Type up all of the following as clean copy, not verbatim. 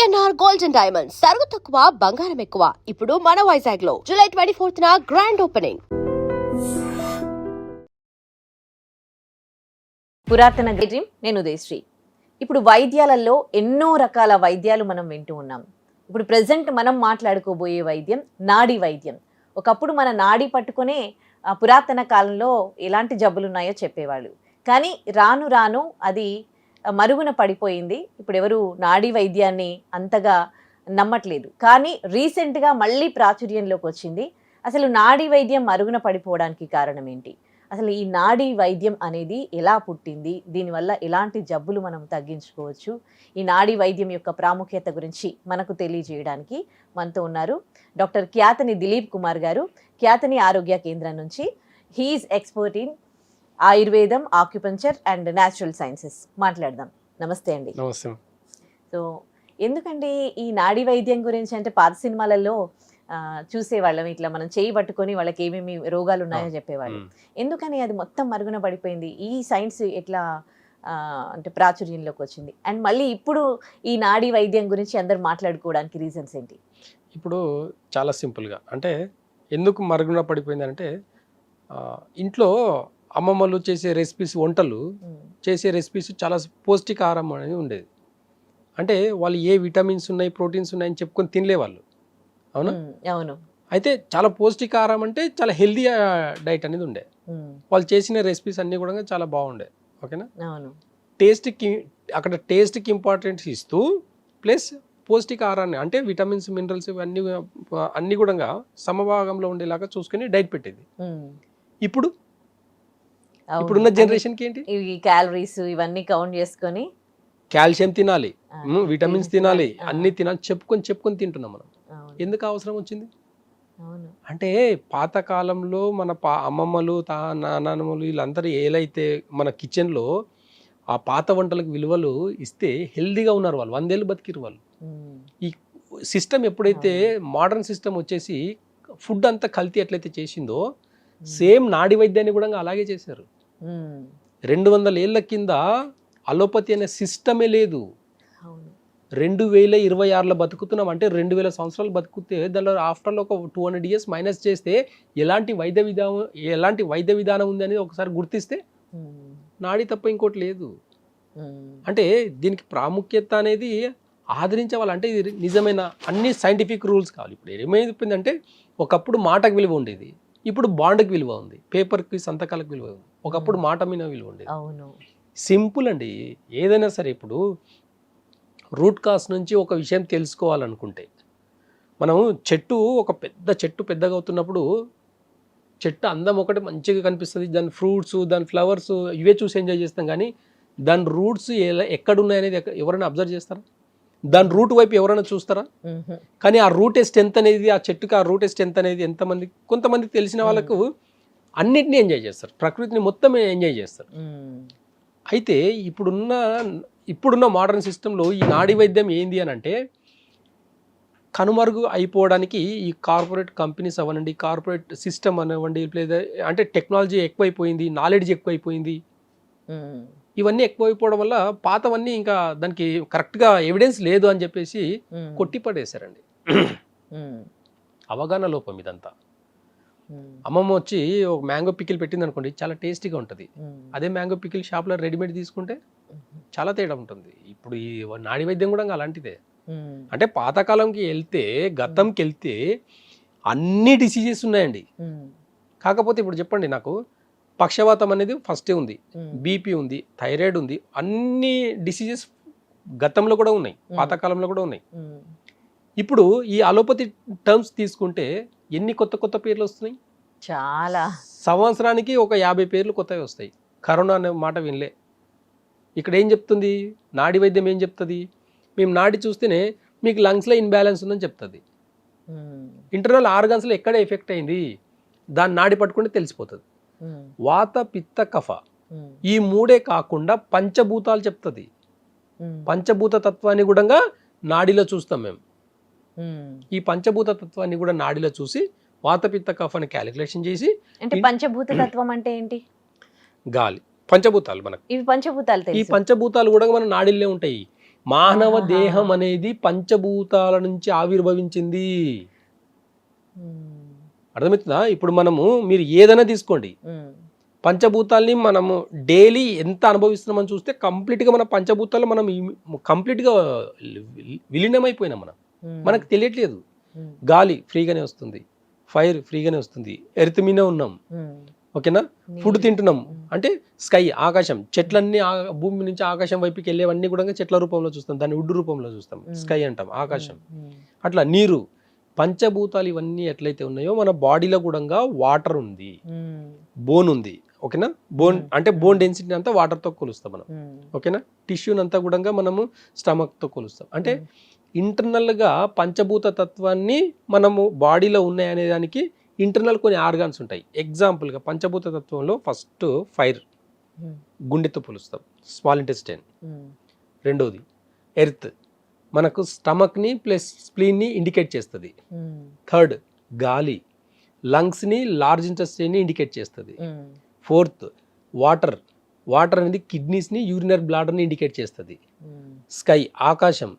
PNR gold and diamonds సరుకు తక్కువ బంగారం ఎక్కువ. ఇప్పుడు మన వైజాగ్ లో జూలై 24th గ్రాండ్ ఓపెనింగ్. పురాతన డ్రీమ్ నేను ఉదయశ్రీ. ఇప్పుడు వైద్యాలలో ఎన్నో రకాల వైద్యాలు మనం వింటూ ఉన్నాం. ఇప్పుడు ప్రెసెంట్ మనం మాట్లాడుకోబోయే వైద్యం నాడీ వైద్యం. ఒకప్పుడు మన నాడీ పట్టుకునే పురాతన కాలంలో ఎలాంటి జబ్బులు ఉన్నాయో చెప్పేవాళ్ళు. కానీ రాను రాను అది మరుగున పడిపోయింది. ఇప్పుడు ఎవరు నాడీ వైద్యాన్ని అంతగా నమ్మట్లేదు. కానీ రీసెంట్గా మళ్ళీ ప్రాచుర్యంలోకి వచ్చింది. అసలు నాడీ వైద్యం మరుగున పడిపోవడానికి కారణం ఏంటి? అసలు ఈ నాడీ వైద్యం అనేది ఎలా పుట్టింది? దీనివల్ల ఎలాంటి జబ్బులు మనం తగ్గించుకోవచ్చు? ఈ నాడీ వైద్యం యొక్క ప్రాముఖ్యత గురించి మనకు తెలియజేయడానికి మనతో ఉన్నారు డాక్టర్ క్యాతని దిలీప్ కుమార్ గారు, క్యాతని ఆరోగ్య కేంద్రం నుంచి. హీఈస్ ఎక్స్పర్ట్ ఇన్ ఆయుర్వేదం, ఆక్యుపంచర్ అండ్ న్యాచురల్ సైన్సెస్. మాట్లాడదాం. నమస్తే అండి. నమస్తే. సో ఎందుకండి ఈ నాడీ వైద్యం గురించి అంటే పాత సినిమాలలో చూసేవాళ్ళం, ఇట్లా మనం చేయి పట్టుకొని వాళ్ళకి ఏమేమి రోగాలు ఉన్నాయో చెప్పేవాళ్ళు. ఎందుకని అది మొత్తం మరుగున పడిపోయింది? ఈ సైన్స్ ఎట్లా అంటే ప్రాచుర్యంలోకి వచ్చింది? అండ్ మళ్ళీ ఇప్పుడు ఈ నాడీ వైద్యం గురించి అందరు మాట్లాడుకోవడానికి రీజన్స్ ఏంటి? ఇప్పుడు చాలా సింపుల్గా అంటే ఎందుకు మరుగున పడిపోయింది అంటే ఇంట్లో అమ్మమ్మలు చేసే రెసిపీస్, వంటలు చేసే రెసిపీస్ చాలా పౌష్టికాహారం అనేది ఉండేది. అంటే వాళ్ళు ఏ విటమిన్స్ ఉన్నాయి, ప్రోటీన్స్ ఉన్నాయని చెప్పుకొని తినలేవాళ్ళు. అవునా? అవును. అయితే చాలా పౌష్టికాహారం అంటే చాలా హెల్దీ డైట్ అనేది ఉండే. వాళ్ళు చేసిన రెసిపీస్ అన్నీ కూడా చాలా బాగుండే. ఓకేనా? అవును. టేస్ట్కి అక్కడ టేస్ట్కి ఇంపార్టెన్స్ ఇస్తూ ప్లస్ పౌష్టికాహారాన్ని అంటే విటమిన్స్, మినరల్స్ ఇవన్నీ అన్నీ కూడా సమభాగంలో ఉండేలాగా చూసుకుని డైట్ పెట్టేది. ఇప్పుడున్న జనరేషన్కి ఏంటి? ఈ క్యాలరీస్ ఇవన్నీ కౌంట్ చేసుకొని కాల్షియం తినాలి, విటమిన్స్ తినాలి, అన్ని తినాలి చెప్పుకొని తింటున్నాం మనం. ఎందుకు అవసరం వచ్చింది అంటే పాతకాలంలో మన అమ్మమ్మలు, నాన్నమ్మలు వీళ్ళందరూ ఏలైతే మన కిచెన్లో ఆ పాత వంటలకు విలువలు ఇస్తే హెల్దీగా ఉన్నారు వాళ్ళు. 100 ఏళ్ళు బతికిరు వాళ్ళు. ఈ సిస్టమ్ ఎప్పుడైతే మోడర్న్ సిస్టమ్ వచ్చేసి ఫుడ్ అంతా కల్తీ ఎట్లయితే చేసిందో సేమ్ నాడీ వైద్యాన్ని కూడా అలాగే చేశారు. 200 ఏళ్ళ కింద అలోపతి అనే సిస్టమే లేదు. 2026లో బతుకుతున్నాం అంటే 2000 సంవత్సరాలు బతుకుతే దానిలో ఆఫ్టర్లో ఒక 200 years మైనస్ చేస్తే ఎలాంటి వైద్య విధానం ఉంది అనేది ఒకసారి గుర్తిస్తే నాడీ తప్ప ఇంకోటి లేదు. అంటే దీనికి ప్రాముఖ్యత అనేది ఆదరించవాలంటే ఇది నిజమైన అన్ని సైంటిఫిక్ రూల్స్ కావాలి. ఇప్పుడు ఏమైపోయిందంటే ఒకప్పుడు మాటకు విలువ ఉండేది, ఇప్పుడు బాండ్కి విలువ ఉంది, పేపర్కి సంతకాలకు విలువ ఉంది. ఒకప్పుడు మాట మీద విలువ ఉండేది. సింపుల్ అండి. ఏదైనా సరే ఇప్పుడు రూట్ కాస్ నుంచి ఒక విషయం తెలుసుకోవాలనుకుంటే మనం ఒక పెద్ద చెట్టు పెద్దగా అవుతున్నప్పుడు చెట్టు అందం ఒకటి మంచిగా కనిపిస్తుంది, దాని ఫ్రూట్స్, దాని ఫ్లవర్స్ ఇవే చూసి ఎంజాయ్ చేస్తాం. కానీ దాని రూట్స్ ఎక్కడున్నాయనేది ఎవరైనా అబ్జర్వ్ చేస్తారా? దాని రూట్ వైపు ఎవరైనా చూస్తారా? కానీ ఆ రూట్ స్ట్రెంత్ అనేది, ఆ చెట్టుకి ఆ రూట్ స్ట్రెంత్ అనేది కొంతమంది తెలిసిన వాళ్ళకు అన్నిటినీ ఎంజాయ్ చేస్తారు, ప్రకృతిని మొత్తం ఎంజాయ్ చేస్తారు. అయితే ఇప్పుడున్న మోడర్న్ సిస్టంలో ఈ నాడీ వైద్యం ఏంది అని అంటే కనుమరుగు అయిపోవడానికి ఈ కార్పొరేట్ కంపెనీస్ అవ్వనండి, కార్పొరేట్ సిస్టమ్ అనివ్వండి, లేదా అంటే టెక్నాలజీ ఎక్కువైపోయింది, నాలెడ్జ్ ఎక్కువైపోయింది, ఇవన్నీ ఎక్కువైపోవడం వల్ల పాతవన్నీ ఇంకా దానికి కరెక్ట్గా ఎవిడెన్స్ లేదు అని చెప్పేసి కొట్టిపడేశారండి. అవగాహన లోపం ఇదంతా. అమ్మమ్మ వచ్చి ఒక మ్యాంగో పికిల్ పెట్టింది అనుకోండి, చాలా టేస్టీగా ఉంటుంది. అదే మ్యాంగో పికిల్ షాప్లో రెడీమేడ్ తీసుకుంటే చాలా తేడా ఉంటుంది. ఇప్పుడు ఈ నాడీ వైద్యం కూడా అలాంటిదే. అంటే పాతకాలంకి వెళ్తే, గతంకి వెళ్తే అన్ని డిసీజెస్ ఉన్నాయండి. కాకపోతే ఇప్పుడు చెప్పండి నాకు, పక్షవాతం అనేది ఫస్టే ఉంది, బీపీ ఉంది, థైరాయిడ్ ఉంది, అన్ని డిసీజెస్ గతంలో కూడా ఉన్నాయి, పాతకాలంలో కూడా ఉన్నాయి. ఇప్పుడు ఈ అలోపతి టర్మ్స్ తీసుకుంటే ఎన్ని కొత్త పేర్లు వస్తున్నాయి? చాలా. సంవత్సరానికి ఒక 50 పేర్లు కొత్తవి వస్తాయి. కరోనా అనే మాట వినలే. ఇక్కడ ఏం చెప్తుంది నాడీ వైద్యం? ఏం చెప్తుంది? మేము నాడి చూస్తేనే మీకు లంగ్స్లో ఇన్బ్యాలెన్స్ ఉందని చెప్తుంది. ఇంటర్నల్ ఆర్గన్స్లో ఎక్కడ ఎఫెక్ట్ అయింది దాన్ని నాడి పట్టుకుంటే తెలిసిపోతుంది. వాత, పిత్త, కఫ ఈ మూడే కాకుండా పంచభూతాలు చెప్తుంది. పంచభూత తత్వాన్ని కూడా నాడిలో చూస్తాం మేము. ఈ పంచభూత తత్వాన్ని కూడా నాడిలో చూసి వాత, పిత్త, కఫాన్ని క్యాలిక్యులేషన్ చేసి. అంటే పంచభూత తత్వం అంటే ఏంటి? గాలి, పంచభూతాలు మనకు. ఇవి పంచభూతాలు. ఈ పంచభూతాలు కూడా మన నాడిల్లో ఉంటాయి. మానవ ఆహాహా. దేహం అనేది పంచభూతాల నుంచి ఆవిర్భవించింది. అర్థమవుతుందా? ఇప్పుడు మనము మీరు ఏదైనా తీసుకోండి, పంచభూతాల్ని మనము డైలీ ఎంత అనుభవిస్తున్నామని చూస్తే కంప్లీట్గా మన పంచభూతాలు మనం కంప్లీట్గా విలీనమైపోయినాం. మనకు తెలియట్లేదు. గాలి ఫ్రీగానే వస్తుంది, ఫైర్ ఫ్రీగానే వస్తుంది, ఎర్త్ మీనే ఉన్నాం, ఓకేనా. ఫుడ్ తింటున్నాం అంటే స్కై ఆకాశం, చెట్లన్నీ భూమి నుంచి ఆకాశం వైపుకి వెళ్ళేవన్నీ కూడా చెట్ల రూపంలో చూస్తాం, దాన్ని వుడ్ రూపంలో చూస్తాం, స్కై అంటాం, ఆకాశం. అట్లా నీరు, పంచభూతాలు ఇవన్నీ ఎట్లయితే ఉన్నాయో మన బాడీలో కూడా వాటర్ ఉంది, బోన్ ఉంది, ఓకేనా. బోన్ అంటే బోన్ డెన్సిటీ అంతా వాటర్తో కొలుస్తాం మనం, ఓకేనా. టిష్యూని అంతా కూడా మనము స్టమక్తో కొలుస్తాం. అంటే ఇంటర్నల్గా పంచభూత తత్వాన్ని మనము బాడీలో ఉన్నాయనే దానికి ఇంటర్నల్ కొన్ని ఆర్గాన్స్ ఉంటాయి. ఎగ్జాంపుల్గా పంచభూత తత్వంలో ఫస్ట్ ఫైర్, గుండెతో పోలుస్తాం, స్మాల్ ఇంటెస్టైన్. రెండోది ఎర్త్, మనకు స్టమక్ని ప్లస్ స్ప్లీన్ని ఇండికేట్ చేస్తుంది. థర్డ్ గాలి, లంగ్స్ని లార్జ్ ఇంటెస్టైన్ని ఇండికేట్ చేస్తుంది. ఫోర్త్ వాటర్, వాటర్ అనేది కిడ్నీస్ని యూరినరీ బ్లాడర్ని ఇండికేట్ చేస్తుంది. స్కై ఆకాశం,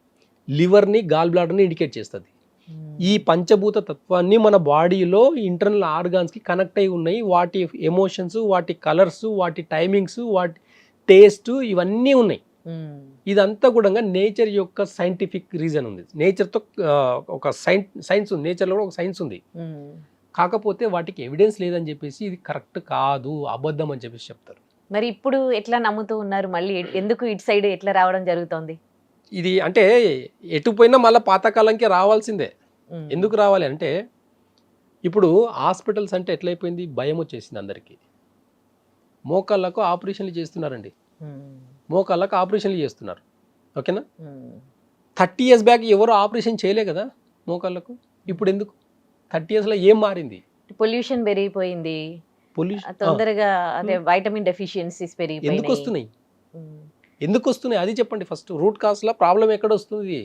లివర్ని గాల్ బ్లాడర్ని ఇండికేట్ చేస్తుంది. ఈ పంచభూత తత్వాన్ని మన బాడీలో ఇంటర్నల్ ఆర్గాన్స్కి కనెక్ట్ అయి ఉన్నాయి. వాటి ఎమోషన్స్, వాటి కలర్స్, వాటి టైమింగ్స్, వాటి టేస్ట్ ఇవన్నీ ఉన్నాయి. ఇదంతా కూడా నేచర్ యొక్క సైంటిఫిక్ రీజన్ ఉంది. నేచర్తో ఒక సైన్స్ ఉంది, నేచర్లో కూడా ఒక సైన్స్ ఉంది. కాకపోతే వాటికి ఎవిడెన్స్ లేదని చెప్పేసి ఇది కరెక్ట్ కాదు, అబద్ధం అని చెప్పేసి చెప్తారు. మరి ఇప్పుడు ఎట్లా నమ్ముతూ ఉన్నారు? మళ్ళీ ఎందుకు ఇటు సైడ్ ఎట్లా రావడం జరుగుతోంది? ఇది అంటే ఎటు పోయినా మళ్ళీ పాతకాలంకి రావాల్సిందే. ఎందుకు రావాలి అంటే ఇప్పుడు హాస్పిటల్స్ అంటే ఎట్లయిపోయింది, భయం వచ్చేసింది అందరికీ. మోకాళ్ళకు ఆపరేషన్లు చేస్తున్నారండి, మోకాళ్ళకు ఆపరేషన్లు చేస్తున్నారు, ఓకేనా. 30 years బ్యాక్ ఎవరు ఆపరేషన్ చేయలే కదా మోకాళ్ళకు. ఇప్పుడు ఎందుకు 30 yearsలో ఏం మారింది? పొల్యూషన్ పెరిగిపోయింది, పొల్యూషన్ తొందరగా అదే వైటమిన్ డెఫిషియన్సీస్ పెరిగిపోయినాయి. ఎందుకు వస్తున్నాయి అది చెప్పండి ఫస్ట్. రూట్ కాస్లో ప్రాబ్లం ఎక్కడ వస్తుంది?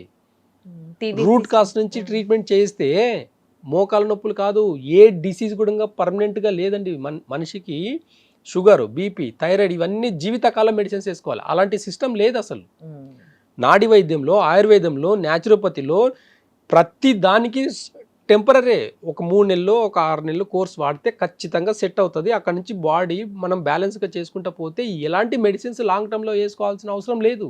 రూట్ కాస్ నుంచి ట్రీట్మెంట్ చేస్తే మోకాల నొప్పులు కాదు, ఏ డిసీజ్ కూడా పర్మనెంట్గా లేదండి. మనిషికి షుగర్, బీపీ, థైరాయిడ్ ఇవన్నీ జీవితకాలం మెడిసిన్స్ వేసుకోవాలి. అలాంటి సిస్టమ్ లేదు అసలు. నాడి వైద్యంలో, ఆయుర్వేదంలో, న్యాచురోపతిలో ప్రతి దానికి టెంపరీ ఒక 3 నెలలు, ఒక 6 నెలలు కోర్స్ వాడితే ఖచ్చితంగా సెట్ అవుతుంది. అక్కడ నుంచి బాడీ మనం బ్యాలెన్స్గా చేసుకుంటూ పోతే ఎలాంటి మెడిసిన్స్ లాంగ్ టర్మ్లో వేసుకోవాల్సిన అవసరం లేదు.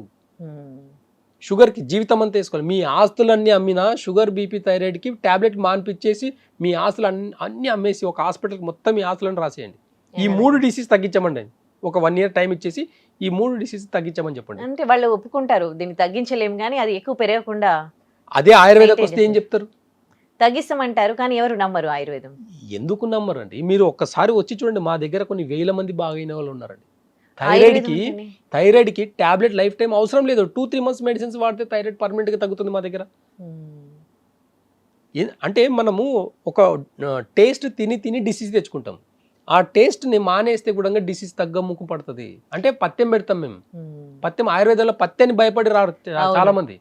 షుగర్కి జీవితం అంతా వేసుకోవాలి. మీ ఆస్తులన్నీ అమ్మినా షుగర్, బీపీ, థైరాయిడ్కి ట్యాబ్లెట్ మాన్పిచ్చేసి మీ ఆస్తులు అన్నీ అమ్మేసి ఒక హాస్పిటల్కి మొత్తం మీ ఆస్తులను రాసేయండి. ఈ 3 డిసీజ్ తగ్గించమండి. ఒక 1 year టైం ఇచ్చేసి ఈ 3 డిసీజ్ తగ్గించమని చెప్పండి. అంటే వాళ్ళు ఒప్పుకుంటారు, దీన్ని తగ్గించలేము కానీ అది ఎక్కువ పెరగకుండా. అదే ఆయుర్వేదకు వస్తే ఏం చెప్తారు? తగ్గిస్తామంటారు, కానీ ఎవరు నమ్మరు ఆయుర్వేదం. ఎందుకు నమ్మరు అండి? మీరు ఒక్కసారి వచ్చి చూడండి, మా దగ్గర కొన్ని 1000 మంది బాగైన వాళ్ళు ఉన్నారండి. థైరాయిడ్కి టాబ్లెట్ లైఫ్ టైం అవసరం లేదు. 2-3 months మెడిసిన్స్ వాడితే థైరాయిడ్ పర్మనెంట్గా తగ్గుతుంది మా దగ్గర. అంటే మనము ఒక టేస్ట్ తిని డిసీజ్ తెచ్చుకుంటాం. ఆ టేస్ట్ని మానేస్తే కూడా డిసీజ్ తగ్గముఖం పడుతుంది. అంటే పత్యం పెడతాం మేము. పత్యం ఆయుర్వేదంలో పత్యాన్ని భయపడి రారు చాలా మంది.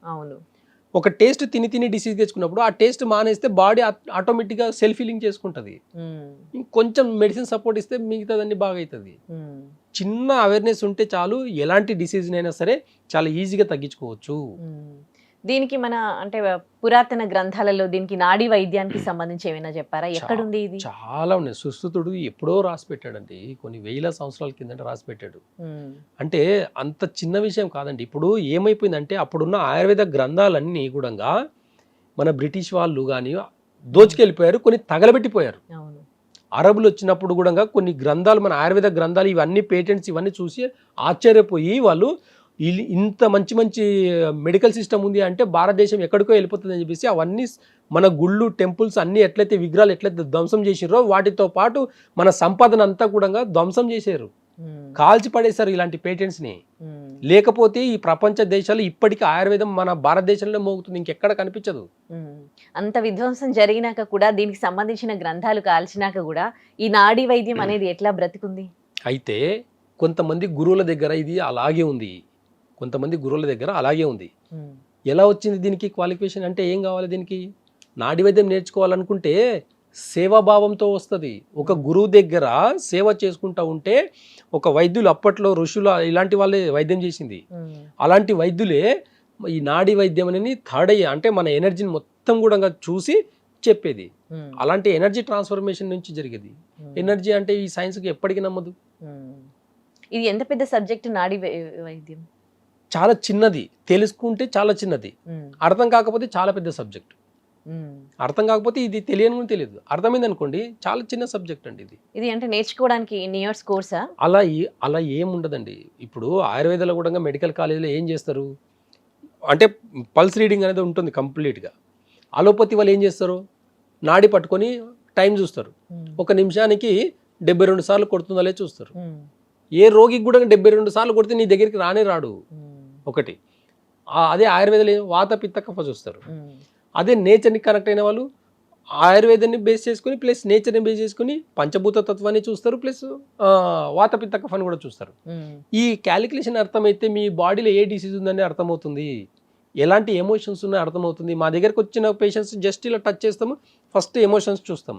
ఒక టేస్ట్ తిని డిసీజ్ తెచ్చుకున్నప్పుడు ఆ టేస్ట్ మానేస్తే బాడీ ఆటోమేటిక్గా సెల్ఫ్ హీలింగ్ చేసుకుంటుంది. ఇంకొంచెం మెడిసిన్ సపోర్ట్ ఇస్తే మిగతాదన్నీ బాగా అవుతుంది. చిన్న అవేర్నెస్ ఉంటే చాలు, ఎలాంటి డిసీజ్నైనా సరే చాలా ఈజీగా తగ్గించుకోవచ్చు. దీనికి మన అంటే పురాతన గ్రంథాలలో దీనికి నాడీ వైద్యానికి సంబంధించి ఏమైనా చెప్పారా? ఎక్కడుంది ఇది? చాలా ఉన్నాయి. సుశ్రుతుడు ఎప్పుడో రాసి పెట్టాడండి, కొన్ని 1000 సంవత్సరాల కిందట రాసి పెట్టాడు. అంటే అంత చిన్న విషయం కాదండి. ఇప్పుడు ఏమైపోయిందంటే అప్పుడున్న ఆయుర్వేద గ్రంథాలన్నీ కూడా మన బ్రిటిష్ వాళ్ళు కానీ దోచుకెళ్ళిపోయారు, కొన్ని తగలబెట్టిపోయారు. అరబులు వచ్చినప్పుడు కూడా కొన్ని గ్రంథాలు, మన ఆయుర్వేద గ్రంథాలు ఇవన్నీ పేటెంట్స్ ఇవన్నీ చూసి ఆశ్చర్యపోయి వాళ్ళు ఇంత మంచి మెడికల్ సిస్టమ్ ఉంది అంటే భారతదేశం ఎక్కడికో వెళ్ళిపోతుంది అని చెప్పేసి అవన్నీ మన గుళ్ళు, టెంపుల్స్ అన్నీ ఎట్లయితే విగ్రహాలు ఎట్లయితే ధ్వంసం చేసారో వాటితో పాటు మన సంపదన అంతా కూడా ధ్వంసం చేశారు, కాల్చి పడేశారు ఇలాంటి పేటెంట్స్ని. లేకపోతే ఈ ప్రపంచ దేశాలు ఇప్పటికీ ఆయుర్వేదం మన భారతదేశంలో మోగుతుంది, ఇంకెక్కడ కనిపించదు. అంత విధ్వంసం జరిగినాక కూడా దీనికి సంబంధించిన గ్రంథాలు కాల్చినాక కూడా ఈ నాడీ వైద్యం అనేది ఎట్లా బ్రతికుంది? అయితే కొంతమంది గురువుల దగ్గర ఇది అలాగే ఉంది, కొంతమంది గురువుల దగ్గర అలాగే ఉంది. ఎలా వచ్చింది దీనికి క్వాలిఫికేషన్ అంటే ఏం కావాలి? దీనికి నాడీ వైద్యం నేర్చుకోవాలనుకుంటే సేవాభావంతో వస్తుంది. ఒక గురువు దగ్గర సేవ చేసుకుంటూ ఉంటే, ఒక వైద్యులు అప్పట్లో ఋషులు ఇలాంటి వాళ్ళే వైద్యం చేసింది, అలాంటి వైద్యులే ఈ నాడీ వైద్యం అనేది థర్డ్ ఐ అంటే మన ఎనర్జీని మొత్తం కూడా చూసి చెప్పేది. అలాంటి ఎనర్జీ ట్రాన్స్ఫర్మేషన్ నుంచి జరిగేది. ఎనర్జీ అంటే ఈ సైన్స్కి ఎప్పటికీ నమ్మదు. ఇది ఎంత పెద్ద సబ్జెక్ట్ నాడీ వైద్యం? చాలా చిన్నది, తెలుసుకుంటే చాలా చిన్నది, అర్థం కాకపోతే చాలా పెద్ద సబ్జెక్ట్. అర్థం కాకపోతే ఇది తెలియని కూడా తెలియదు, అర్థమైంది అనుకోండి చాలా చిన్న సబ్జెక్ట్ అండి ఇది. ఇది అంటే నేర్చుకోవడానికి ఇన్ని ఇయర్స్ కోర్సా? అలా ఏముండదండి. ఇప్పుడు ఆయుర్వేదంలో కూడా మెడికల్ కాలేజీలో ఏం చేస్తారు అంటే పల్స్ రీడింగ్ అనేది ఉంటుంది కంప్లీట్గా. అలోపతి వాళ్ళు ఏం చేస్తారు, నాడి పట్టుకొని టైం చూస్తారు, 1 నిమిషానికి 72 సార్లు కొడుతుందా లేదు చూస్తారు. ఏ రోగికి కూడా 72 సార్లు కొడితే నీ దగ్గరికి రాడు ఒకటి. అదే ఆయుర్వేదంలో వాత పిత్త కఫ చూస్తారు. అదే నేచర్ని కనెక్ట్ అయిన వాళ్ళు ఆయుర్వేదాన్ని బేస్ చేసుకుని ప్లస్ నేచర్ని బేస్ చేసుకుని పంచభూత తత్వాన్ని చూస్తారు, ప్లస్ వాత పిత్త కఫాన్ని కూడా చూస్తారు. ఈ క్యాలిక్యులేషన్ అర్థమైతే మీ బాడీలో ఏ డిసీజ్ ఉందని అర్థమవుతుంది, ఎలాంటి ఎమోషన్స్ ఉన్నాయో అర్థమవుతుంది. మా దగ్గరకు వచ్చిన పేషెంట్స్ జస్ట్ ఇలా టచ్ చేస్తాము, ఫస్ట్ ఎమోషన్స్ చూస్తాం.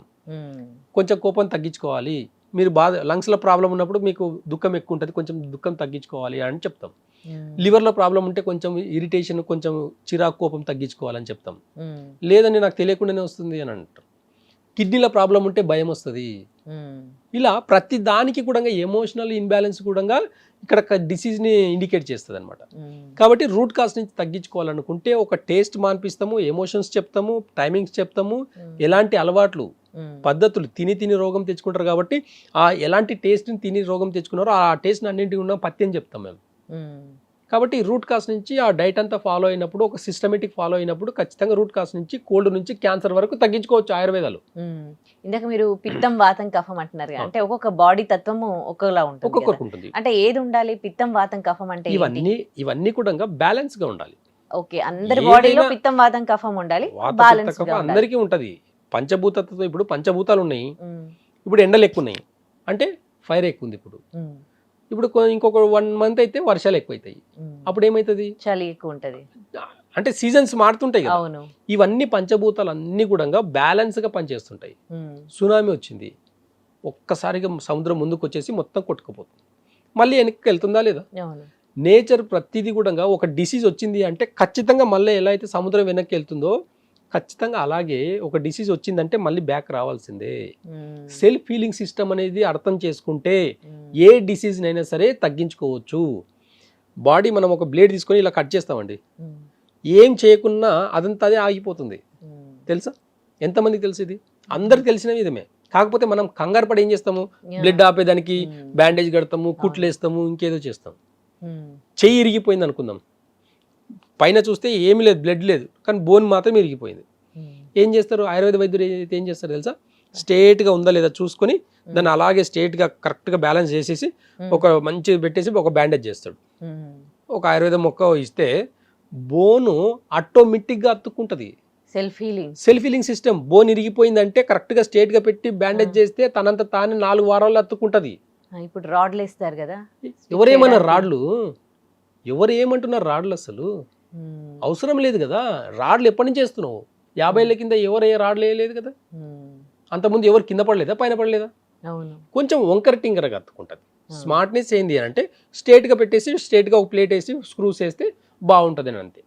కొంచెం కోపం తగ్గించుకోవాలి, మీరు లంగ్స్లో ప్రాబ్లం ఉన్నప్పుడు మీకు దుఃఖం ఎక్కువ ఉంటుంది, కొంచెం దుఃఖం తగ్గించుకోవాలి అని చెప్తాం. లివర్లో ప్రాబ్లం ఉంటే కొంచెం ఇరిటేషన్, కొంచెం చిరాకు కోపం తగ్గించుకోవాలని చెప్తాం. లేదండి నాకు తెలియకుండానే వస్తుంది అని అంటారు. కిడ్నీలో ప్రాబ్లం ఉంటే భయం వస్తుంది. ఇలా ప్రతి దానికి కూడా ఎమోషనల్ ఇన్బ్యాలెన్స్ కూడా ఇక్కడ డిసీజ్ని ఇండికేట్ చేస్తుంది అనమాట. కాబట్టి రూట్ కాజ్ నుంచి తగ్గించుకోవాలనుకుంటే ఒక టేస్ట్ మాన్పిస్తాము, ఎమోషన్స్ చెప్తాము, టైమింగ్స్ చెప్తాము, ఎలాంటి అలవాట్లు పద్ధతులు తిని రోగం తెచ్చుకుంటారు. కాబట్టి ఆ ఎలాంటి టేస్ట్ని తిని రోగం తెచ్చుకున్నారో ఆ టేస్ట్ని అన్నింటికి ఉన్న పత్యం చెప్తాం మేము. కాబట్టి రూట్ కాజ్ నుంచి ఆ డైట్ అంతా ఫాలో అయినప్పుడు, ఒక సిస్టమేటిక్ ఫాలో అయినప్పుడు ఖచ్చితంగా రూట్ కాజ్ నుంచి కోల్డ్ నుంచి క్యాన్సర్ వరకు తగ్గించుకోవచ్చు ఆయుర్వేదాలు. ఇందాక మీరు పిత్తం వాతం కఫం అంటున్నారు, అంటే ఒక్కొక్క బాడీ తత్వము ఒక్కొక్కలా ఉంటుంది. అంటే ఏది ఉండాలి పిత్తం వాతం కఫం అంటే? ఇవన్నీ కూడా బ్యాలెన్స్ గా ఉండాలి. ఓకే, అందరి బాడీలో పిత్తం వాతం కఫం ఉండాలి, బ్యాలెన్స్ గా అందరికీ ఉంటది. పంచభూత తత్వం, ఇప్పుడు పంచభూతాలు ఉన్నాయి, ఇప్పుడు ఎండలు ఎక్కువ ఉన్నాయి అంటే ఫైర్ ఎక్కువ ఉంది. ఇప్పుడు ఇంకొక 1 మంత్ అయితే వర్షాలు ఎక్కువ అవుతాయి, అప్పుడు ఏమైతుంది, చలి ఎక్కువ ఉంటది. అంటే సీజన్స్ మారుతుంటాయి కదా. ఇవన్నీ పంచభూతాలు అన్ని కూడా బ్యాలెన్స్ గా పనిచేస్తుంటాయి. సునామీ వచ్చింది, ఒక్కసారిగా సముద్రం ముందుకు వచ్చేసి మొత్తం కొట్టుకుపోతుంది, మళ్ళీ వెనక్కి వెళ్తుందా లేదా? నేచర్ ప్రతిదీ కూడా ఒక డిసీజ్ వచ్చింది అంటే ఖచ్చితంగా మళ్ళీ ఎలా అయితే సముద్రం వెనక్కి వెళ్తుందో ఖచ్చితంగా అలాగే ఒక డిసీజ్ వచ్చిందంటే మళ్ళీ బ్యాక్ రావాల్సిందే. సెల్ఫ్ హీలింగ్ సిస్టమ్ అనేది అర్థం చేసుకుంటే ఏ డిసీజ్ అయినా సరే తగ్గించుకోవచ్చు. బాడీ మనం ఒక బ్లేడ్ తీసుకొని ఇలా కట్ చేస్తామండి, ఏం చేయకున్నా అదంతా అదే ఆగిపోతుంది. తెలుసా? ఎంతమందికి తెలుసు? ఇది అందరికి తెలిసిన విధమే. కాకపోతే మనం కంగారు పడి ఏం చేస్తాము, బ్లడ్ ఆపేదానికి బ్యాండేజ్ కడతాము, కుట్లు వేస్తాము, ఇంకేదో చేస్తాం. చెయ్యి ఇరిగిపోయింది అనుకుందాం, పైన చూస్తే ఏమీ లేదు, బ్లడ్ లేదు, కానీ బోన్ మాత్రం ఇరిగిపోయింది. ఏం చేస్తారు ఆయుర్వేద వైద్యులు అయితే ఏం చేస్తారు తెలుసా? స్ట్రేట్గా ఉందా లేదా చూసుకొని దాన్ని అలాగే స్ట్రేట్గా కరెక్ట్గా బ్యాలెన్స్ చేసేసి ఒక మంచి పెట్టేసి ఒక బ్యాండేజ్ చేస్తాడు. ఒక ఆయుర్వేద మొక్క ఇస్తే బోను ఆటోమేటిక్గా అతుక్కుంటుంది. Self healing system. బోన్ ఇరిగిపోయిందంటే కరెక్ట్గా స్ట్రేట్గా పెట్టి బ్యాండేజ్ చేస్తే తనంత తానే 4 వారాల్లో అతుక్కుంటుంది. ఇప్పుడు రాడ్లు వేస్తారు కదా, ఎవరేమన్నారు రాడ్లు, ఎవరు ఏమంటున్నారు రాడ్లు? అసలు అవసరం లేదు కదా. రాడ్లు ఎప్పటి నుంచి వేస్తున్నావు? 50 ఏళ్ళ కింద ఎవరు ఏ రాడ్లు వేయలేదు కదా. అంతకుముందు ఎవరు కింద పడలేదా, పైన పడలేదా? కొంచెం వంకర టింకరగా అతుక్కుంటుంది. స్మార్ట్నెస్ ఏంది అంటే స్ట్రేట్గా పెట్టేసి స్ట్రేట్గా ఒక ప్లేట్ వేసి స్క్రూస్ వేస్తే బాగుంటుంది అని అంతే.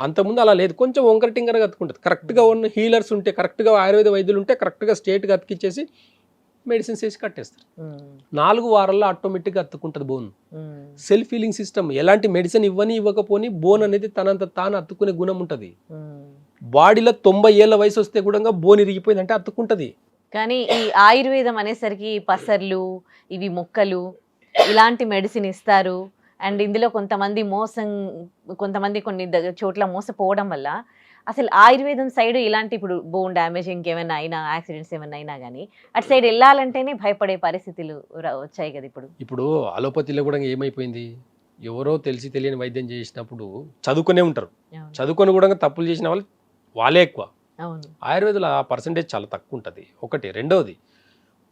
అంతకుముందు అలా లేదు, కొంచెం వంకర టింకరగా అతుక్కుంటుంది. కరెక్ట్గా ఉన్న హీలర్స్ ఉంటే, కరెక్ట్గా ఆయుర్వేద వైద్యులు ఉంటే కరెక్ట్గా స్ట్రేట్గా అతికిచ్చేసి మెడిసిన్స్ వేసి కట్టేస్తారు. 4 వారాల్లో ఆటోమేటిక్గా అతుక్కుంటుంది బోన్. Self healing system. ఎలాంటి మెడిసిన్ ఇవ్వకపోని బోన్ అనేది తనంత తాను అతుక్కునే గుణం ఉంటుంది. బాడీలో 90 ఏళ్ళ వయసు వస్తే కూడా బోన్ ఇరిగిపోయింది అంటే అతుక్కుంటుంది. కానీ ఈ ఆయుర్వేదం అనేసరికి పసర్లు, ఇవి మొక్కలు, ఇలాంటి మెడిసిన్ ఇస్తారు. అండ్ ఇందులో కొంతమంది కొన్ని చోట్ల మోసపోవడం వల్ల అసలు ఆయుర్వేదం సైడ్ ఇలాంటి ఇప్పుడు బోన్ డ్యామేజ్ ఇంకేమైనా అయినా, యాక్సిడెంట్స్ ఏమైనా అయినా కానీ అటు సైడ్ వెళ్ళాలంటేనే భయపడే పరిస్థితులు వచ్చాయి కదా. ఇప్పుడు అలోపతిలో కూడా ఏమైపోయింది, ఎవరో తెలిసి తెలియని వైద్యం చేసినప్పుడు చదువుకునే ఉంటారు, చదువుకొని కూడా తప్పులు చేసిన వాళ్ళే ఎక్కువ. ఆయుర్వేదంలో ఆ పర్సంటేజ్ చాలా తక్కువ ఉంటుంది. ఒకటి. రెండవది,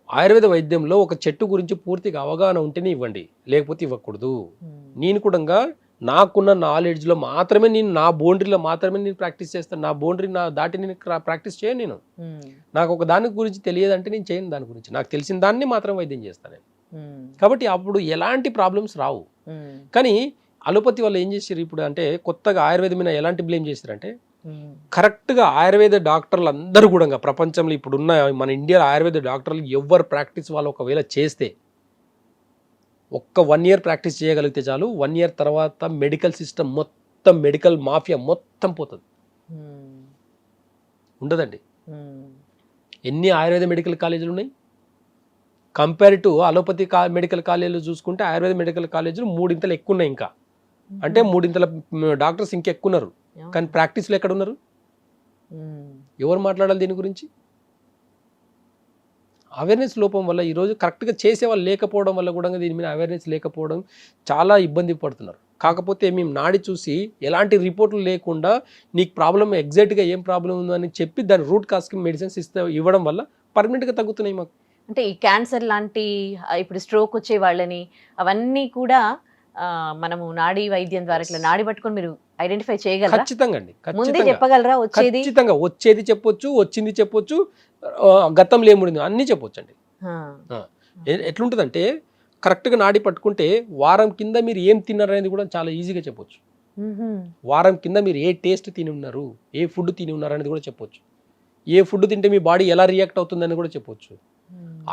ఆయుర్వేద వైద్యంలో ఒక చెట్టు గురించి పూర్తిగా అవగాహన ఉంటేనే ఇవ్వండి, లేకపోతే ఇవ్వకూడదు. నేను కూడా నాకున్న నాలెడ్జ్లో మాత్రమే, నేను నా బౌండరీలో మాత్రమే నేను ప్రాక్టీస్ చేస్తాను. నా బౌండరీ దాటి నేను ప్రాక్టీస్ చేయను. నేను నాకు ఒక దాని గురించి తెలియదంటే నేను చేయను. దాని గురించి నాకు తెలిసిన దాన్ని మాత్రం వైద్యం చేస్తాను నేను. కాబట్టి అప్పుడు ఎలాంటి ప్రాబ్లమ్స్ రావు. కానీ అలోపతి వాళ్ళు ఏం చేశారు ఇప్పుడు అంటే కొత్తగా ఆయుర్వేదం మీద ఎలాంటి బ్లేమ్ చేశారంటే కరెక్ట్గా ఆయుర్వేద డాక్టర్లు అందరూ కూడా ప్రపంచంలో ఇప్పుడున్న మన ఇండియా ఆయుర్వేద డాక్టర్లు ఎవరు ప్రాక్టీస్ వాళ్ళు ఒకవేళ చేస్తే ఒక్క 1 year ప్రాక్టీస్ చేయగలిగితే చాలు 1 year తర్వాత మెడికల్ సిస్టమ్ మొత్తం మెడికల్ మాఫియా మొత్తం పోతుంది, ఉండదండి. ఎన్ని ఆయుర్వేద మెడికల్ కాలేజీలు ఉన్నాయి కంపేర్ టు అలోపతి మెడికల్ కాలేజీలు చూసుకుంటే ఆయుర్వేద మెడికల్ కాలేజీలు 3 ఇంతలు ఎక్కువ ఉన్నాయి. ఇంకా అంటే 3 ఇంతల డాక్టర్స్ ఇంకా ఎక్కువ ఉన్నారు, కానీ ప్రాక్టీస్లో ఎక్కడ ఉన్నారు? ఎవరు మాట్లాడాలి దీని గురించి? అవేర్నెస్ లోపం వల్ల ఈరోజు కరెక్ట్గా చేసేవాళ్ళు లేకపోవడం వల్ల కూడా దీని మీద అవేర్నెస్ లేకపోవడం చాలా ఇబ్బంది పడుతున్నారు. కాకపోతే మేము నాడి చూసి ఎలాంటి రిపోర్ట్లు లేకుండా నీకు ప్రాబ్లం ఎగ్జాక్ట్గా ఏం ప్రాబ్లం ఉందో అని చెప్పి దాని రూట్ కాస్కి మెడిసిన్స్ ఇవ్వడం వల్ల పర్మనెంట్గా తగ్గుతున్నాయి మాకు. అంటే ఈ క్యాన్సర్ లాంటి ఇప్పుడు స్ట్రోక్ వచ్చే వాళ్ళని అవన్నీ కూడా మనము నాడీ వైద్యం ద్వారా ఇట్లా నాడి పట్టుకొని మీరు ఐడెంటిఫై చేయగలరా? ఖచ్చితంగా అండి, ముందే చెప్పగలరా? వచ్చేది ఖచ్చితంగా వచ్చేది చెప్పొచ్చు, వచ్చింది చెప్పొచ్చు, గతంలో ఏముంది అన్నీ చెప్పొచ్చు అండి. ఎట్లుంటుందంటే కరెక్ట్గా నాడి పట్టుకుంటే వారం కింద మీరు ఏం తిన్నారు అనేది కూడా చాలా ఈజీగా చెప్పొచ్చు. వారం కింద మీరు ఏ టేస్ట్ తిని ఉన్నారు, ఏ ఫుడ్ తిని ఉన్నారు అనేది కూడా చెప్పొచ్చు. ఏ ఫుడ్ తింటే మీ బాడీ ఎలా రియాక్ట్ అవుతుందని కూడా చెప్పొచ్చు.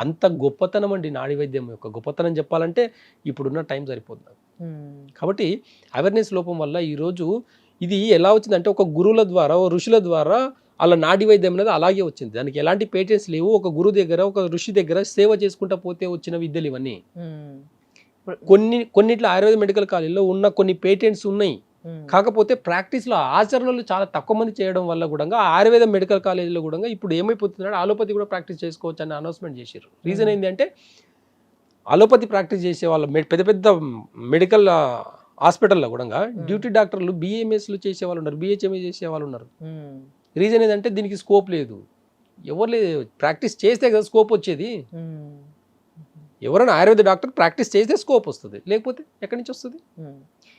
అంత గొప్పతనం అండి నాడీ వైద్యం యొక్క గొప్పతనం చెప్పాలంటే ఇప్పుడున్న టైం సరిపోతుంది. కాబట్టి అవేర్నెస్ లోపం వల్ల ఈరోజు ఇది ఎలా వచ్చిందంటే ఒక గురువుల ద్వారా ఋషుల ద్వారా అలా నాడీ వైద్యం అనేది అలాగే వచ్చింది. దానికి ఎలాంటి పేటెంట్స్ లేవు. ఒక గురువు దగ్గర ఒక ఋషి దగ్గర సేవ చేసుకుంటా పోతే వచ్చిన విద్యలు ఇవన్నీ. కొన్నిట్లో ఆయుర్వేద మెడికల్ కాలేజీలో ఉన్న కొన్ని పేటెంట్స్ ఉన్నాయి, కాకపోతే ప్రాక్టీస్లో ఆచరణలు చాలా తక్కువ మంది చేయడం వల్ల కూడా ఆయుర్వేద మెడికల్ కాలేజీలో కూడా ఇప్పుడు ఏమైపోతుందంటే అలోపతి కూడా ప్రాక్టీస్ చేసుకోవచ్చు అని అనౌన్స్మెంట్ చేశారు. రీజన్ ఏంటి అంటే అలోపతి ప్రాక్టీస్ చేసే వాళ్ళ పెద్ద పెద్ద మెడికల్ హాస్పిటల్లో కూడా డ్యూటీ డాక్టర్లు బిఏఎంఎస్లు చేసే వాళ్ళు ఉన్నారు, బిహెచ్ఎంఏ చేసే వాళ్ళు ఉన్నారు. రీజన్ ఏంటంటే దీనికి స్కోప్ లేదు, ఎవరు లేదు. ప్రాక్టీస్ చేస్తే కదా స్కోప్ వచ్చేది. ఎవరైనా ఆయుర్వేద డాక్టర్ ప్రాక్టీస్ చేస్తే స్కోప్ వస్తుంది, లేకపోతే ఎక్కడి నుంచి వస్తుంది?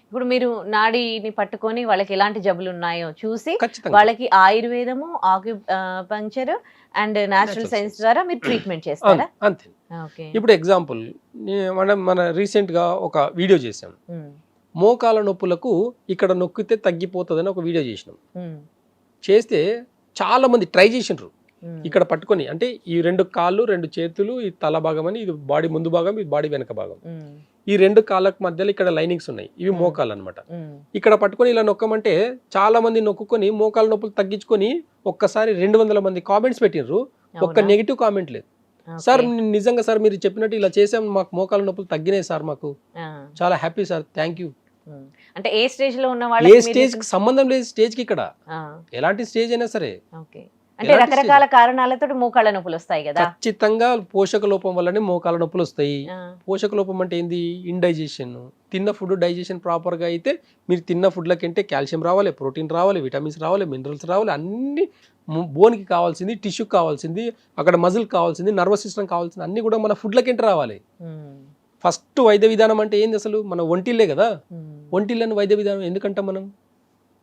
ఇప్పుడు మీరు నాడీని పట్టుకొని వాళ్ళకి ఎలాంటి జబ్బులు ఉన్నాయో చూసి వాళ్ళకి ఆయుర్వేదము, ఆక్యుపంక్చర్ అండ్ న్యాచురల్ సైన్స్ ద్వారా మీరు ట్రీట్మెంట్ చేస్తారా? అంతే. ఇప్పుడు ఎగ్జాంపుల్ మన రీసెంట్ గా ఒక వీడియో చేసాం, మోకాల నొప్పులకు ఇక్కడ నొక్కితే తగ్గిపోతుందని ఒక వీడియో చేసినాం. చేస్తే చాలా మంది ట్రై చేసినారు. ఇక్కడ పట్టుకొని అంటే ఈ 2 కాళ్ళు 2 చేతులు, ఈ తల భాగం అని, ఇది బాడీ ముందు భాగం, ఇది బాడీ వెనక భాగం. ఈ 2 కాళ్ళకు మధ్యలో ఇక్కడ లైనింగ్స్ ఉన్నాయి, ఇవి మోకాలు అనమాట. ఇక్కడ పట్టుకొని ఇలా నొక్కమంటే చాలా మంది నొక్కుని మోకాల నొప్పులు తగ్గించుకొని ఒక్కసారి 200 మంది కామెంట్స్ పెట్టినరు. ఒక్క నెగిటివ్ కామెంట్ లేదు. సార్ నిజంగా సార్ మీరు చెప్పినట్టు ఇలా చేసాం, మాకు మోకాల నొప్పులు తగ్గినాయి సార్, మాకు చాలా హ్యాపీ సార్, థ్యాంక్ యూ. అంటే ఏ స్టేజ్ లో ఉన్న వాళ్ళు, ఏ స్టేజ్ కి సంబంధం లేదు, స్టేజ్ కి ఇక్కడ ఎలాంటి స్టేజ్ అయినా సరే. అంటే రకరకాల కారణాలతో మోకాళ్ళ నొప్పులు వస్తాయి కదా. ఖచ్చితంగా పోషక లోపం వల్లనే మోకాళ్ళ నొప్పులు వస్తాయి. పోషక లోపం అంటే ఏంది? ఇండైజెషన్. తిన్న ఫుడ్ డైజెషన్ ప్రాపర్ గా అయితే మీరు తిన్న ఫుడ్ల కంటే కాల్షియం రావాలి, ప్రోటీన్ రావాలి, విటమిన్స్ రావాలి, మినరల్స్ రావాలి, అన్ని బోన్కి కావాల్సింది, టిష్యూకి కావాల్సింది, అక్కడ మజిల్ కావాల్సింది, నర్వస్ సిస్టమ్ కావాల్సింది అన్ని కూడా మన ఫుడ్ల కంటే రావాలి. ఫస్ట్ వైద్య విధానం అంటే ఏంది? అసలు మన ఒంటిల్లే కదా. ఒంటిల్లని వైద్య విధానం ఎందుకంటాం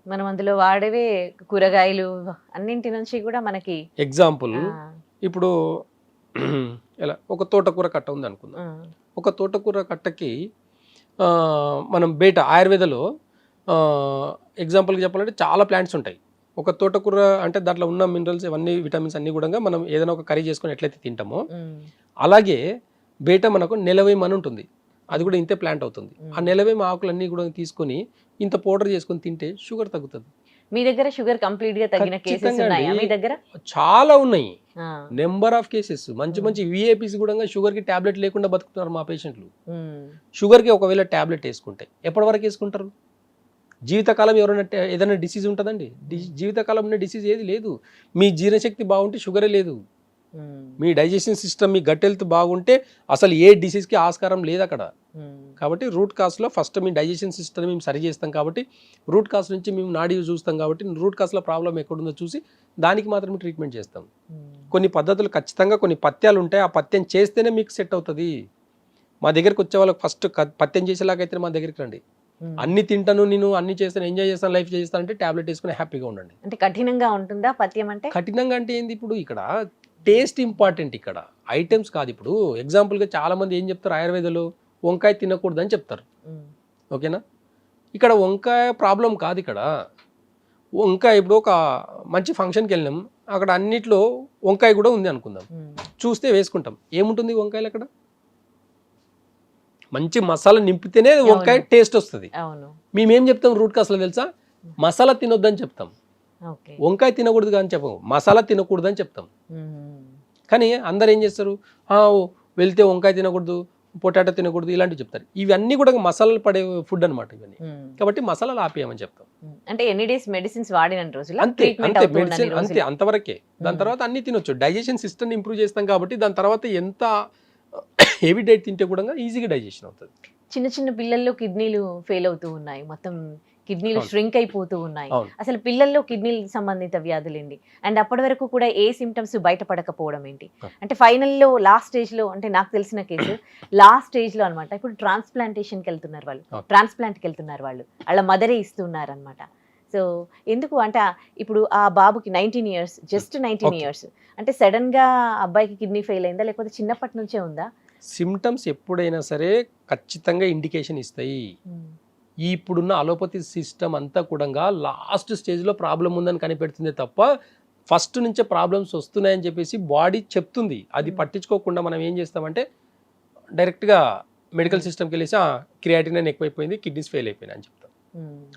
మనం అందులో వాడేవే కూరగాయలు అన్నింటి నుంచి కూడా మనకి. ఎగ్జాంపుల్ ఇప్పుడు ఎలా ఒక తోటకూర కట్ట ఉంది అనుకుందాం. ఒక తోటకూర కట్టకి మనం బయట ఆయుర్వేదలో ఎగ్జాంపుల్కి చెప్పాలంటే చాలా ప్లాంట్స్ ఉంటాయి. ఒక తోటకూర అంటే దాంట్లో ఉన్న మినరల్స్ ఇవన్నీ విటమిన్స్ అన్నీ కూడా మనం ఏదైనా ఒక కర్రీ చేసుకొని ఎట్లయితే తింటామో అలాగే బయట మనకు నెలవేమ అని ఉంటుంది, అది కూడా ఇంతే ప్లాంట్ అవుతుంది. ఆ నెలవేమ ఆకులన్నీ కూడా తీసుకొని ఇంత పౌడర్ చేసుకొని తింటే షుగర్ తగ్గుతుంది. మీ దగ్గర షుగర్ కంప్లీట్ గా తగ్గిన కేసెస్ ఉన్నాయా? మీ దగ్గర చాలా ఉన్నాయి, నెంబర్ ఆఫ్ కేసెస్. మంచి మంచి విఐపీస్ కూడా షుగర్ కి టాబ్లెట్ లేకుండా బతుకుతున్నారు మా పేషెంట్లు. షుగర్ కి ఒకవేళ టాబ్లెట్ వేసుకుంటే ఎప్పటి వరకు వేసుకుంటారు? జీవితకాలం ఎవరైనా ఏదైనా డిసీజ్ ఉంటుందండి? జీవితకాలం ఉన్న డిసీజ్ ఏది లేదు. మీ జీర్ణశక్తి బాగుంటే షుగరే లేదు. మీ డైజెషన్ సిస్టమ్, మీ గట్ హెల్త్ బాగుంటే అసలు ఏ డిసీజ్కి ఆస్కారం లేదు అక్కడ. కాబట్టి రూట్ కాస్లో ఫస్ట్ మీ డైజెషన్ సిస్టమ్ మేము సరి చేస్తాం. కాబట్టి రూట్ కాస్ నుంచి మేము నాడీ చూస్తాం. కాబట్టి రూట్ కాస్లో ప్రాబ్లం ఎక్కడుందో చూసి దానికి మాత్రమే ట్రీట్మెంట్ చేస్తాం. కొన్ని పద్ధతులు ఖచ్చితంగా కొన్ని పథ్యాలు ఉంటాయి, ఆ పథ్యం చేస్తేనే మీకు సెట్ అవుతుంది. మా దగ్గరికి వచ్చే వాళ్ళకి ఫస్ట్ పథ్యం చేసేలాగైతే మా దగ్గరికి రండి. అన్ని తింటాను, నేను అన్ని చేస్తాను, ఎంజాయ్ చేస్తాను, లైఫ్ చేస్తాను అంటే టాబ్లెట్ వేసుకుని హ్యాపీగా ఉండండి. అంటే కఠినంగా ఉంటుందా పథ్యం? అంటే కఠినంగా అంటే ఏంది? ఇప్పుడు ఇక్కడ టేస్ట్ ఇంపార్టెంట్, ఇక్కడ ఐటమ్స్ కాదు. ఇప్పుడు ఎగ్జాంపుల్గా చాలా మంది ఏం చెప్తారు, ఆయుర్వేదంలో వంకాయ తినకూడదు అని చెప్తారు. ఓకేనా? ఇక్కడ వంకాయ ప్రాబ్లం కాదు. ఇక్కడ వంకాయ ఇప్పుడు ఒక మంచి ఫంక్షన్కి వెళ్ళినాం, అక్కడ అన్నిట్లో వంకాయ కూడా ఉంది అనుకుందాం, చూస్తే వేసుకుంటాం. ఏముంటుంది వంకాయలు అక్కడ? మంచి మసాలా నింపితేనే వంకాయ టేస్ట్ వస్తుంది. మేమేం చెప్తాం రూట్ కాస్లో తెలుసా? మసాలా తినొద్దని చెప్తాం, వంకాయ తినకూడదు కానీ చెప్పం, మసాలా తినకూడదు అని చెప్తాం. కానీ అందరు ఏం చేస్తారు, వెళ్తే వంకాయ తినకూడదు, పొటాటో తినకూడదు ఇలాంటివి చెప్తారు. ఇవన్నీ కూడా మసాలాలు పడే ఫుడ్ అనమాట ఇవన్నీ. కాబట్టి మసాలాలు ఆపేయమని చెప్తాం. అంటే ఎన్ని డేస్ మెడిసిన్స్ వాడిన రోజులు అంతే మెడిసిన్ అంతే, అంతవరకే. దాని తర్వాత అన్ని తినొచ్చు. డైజెషన్ సిస్టమ్ ఇంప్రూవ్ చేస్తాం కాబట్టి దాని తర్వాత ఎంత హెవీ డైట్ తింటే కూడా ఈజీగా డైజెషన్ అవుతుంది. చిన్న చిన్న పిల్లల్లో కిడ్నీలు ఫెయిల్ అవుతూ ఉన్నాయి, మొత్తం కిడ్నీలు ష్రింక్ అయిపోతూ ఉన్నాయి. అసలు పిల్లల్లో కిడ్నీలకు సంబంధిత వ్యాధులు ఏంటి, అండ్ అప్పటి వరకు కూడా ఏ సిమ్టమ్స్ బయటపడకపోవడం ఏంటి? అంటే ఫైనల్లో లాస్ట్ స్టేజ్ లో, అంటే నాకు తెలిసిన కేసు లాస్ట్ స్టేజ్ లో అనమాట, ఇప్పుడు ట్రాన్స్ప్లాంటేషన్కి వెళ్తున్నారు వాళ్ళు, ట్రాన్స్ప్లాంట్కి వెళ్తున్నారు వాళ్ళు, వాళ్ళ మదరే ఇస్తున్నారు అనమాట. సో ఎందుకు అంటే ఇప్పుడు ఆ బాబుకి 19 years, జస్ట్ 19 years, అంటే సడన్ గా అబ్బాయికి కిడ్నీ ఫెయిల్ అయిందా లేకపోతే చిన్నప్పటి నుంచే ఉందా? సిమ్టమ్స్ ఎప్పుడైనా సరే ఖచ్చితంగా ఇండికేషన్ ఇస్తాయి. ఈ ఇప్పుడున్న అలోపతి సిస్టమ్ అంతా కూడా లాస్ట్ స్టేజ్లో ప్రాబ్లం ఉందని కనిపెడుతుంది తప్ప ఫస్ట్ నుంచే ప్రాబ్లమ్స్ వస్తున్నాయని చెప్పేసి బాడీ చెప్తుంది. అది పట్టించుకోకుండా మనం ఏం చేస్తామంటే డైరెక్ట్గా మెడికల్ సిస్టమ్కి వెళ్ళేసి క్రియాటినిన్ ఎక్కువైపోయింది, కిడ్నీస్ ఫెయిల్ అయిపోయినాయి అని చెప్తాం.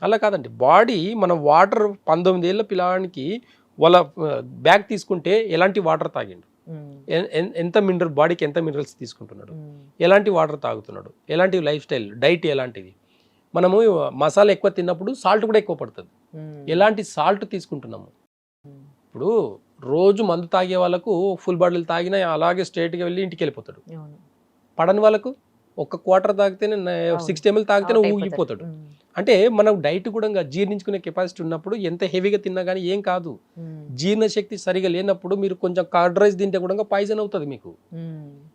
అలా కాదండి. బాడీ మన వాటర్ 19 ఏళ్ళ పిల్లవానికి వాళ్ళ బ్యాగ్ తీసుకుంటే ఎలాంటి వాటర్ తాగిండు, ఎంత మినరల్, బాడీకి ఎంత మినరల్స్ తీసుకుంటున్నాడు, ఎలాంటి వాటర్ తాగుతున్నాడు, ఎలాంటి లైఫ్ స్టైల్, డైట్ ఎలాంటిది. మనము మసాలా ఎక్కువ తిన్నప్పుడు సాల్ట్ కూడా ఎక్కువ పడుతుంది. ఎలాంటి సాల్ట్ తీసుకుంటున్నాము. ఇప్పుడు రోజు మందు తాగే వాళ్ళకు ఫుల్ బాటిల్ తాగినా అలాగే స్ట్రైట్గా వెళ్ళి ఇంటికి వెళ్ళిపోతాడు. పడని వాళ్ళకు ఒక క్వార్టర్ తాగితేనే 60 ml తాగితేనే ఊగిపోతాడు. అంటే మనం డైట్ కూడా జీర్ణించుకునే కెపాసిటీ ఉన్నప్పుడు ఎంత హెవీగా తిన్నా కానీ ఏం కాదు. జీర్ణశక్తి సరిగా లేనప్పుడు మీరు కొంచెం కార్డ్ రైస్ తింటే కూడా పాయిజన్ అవుతుంది మీకు.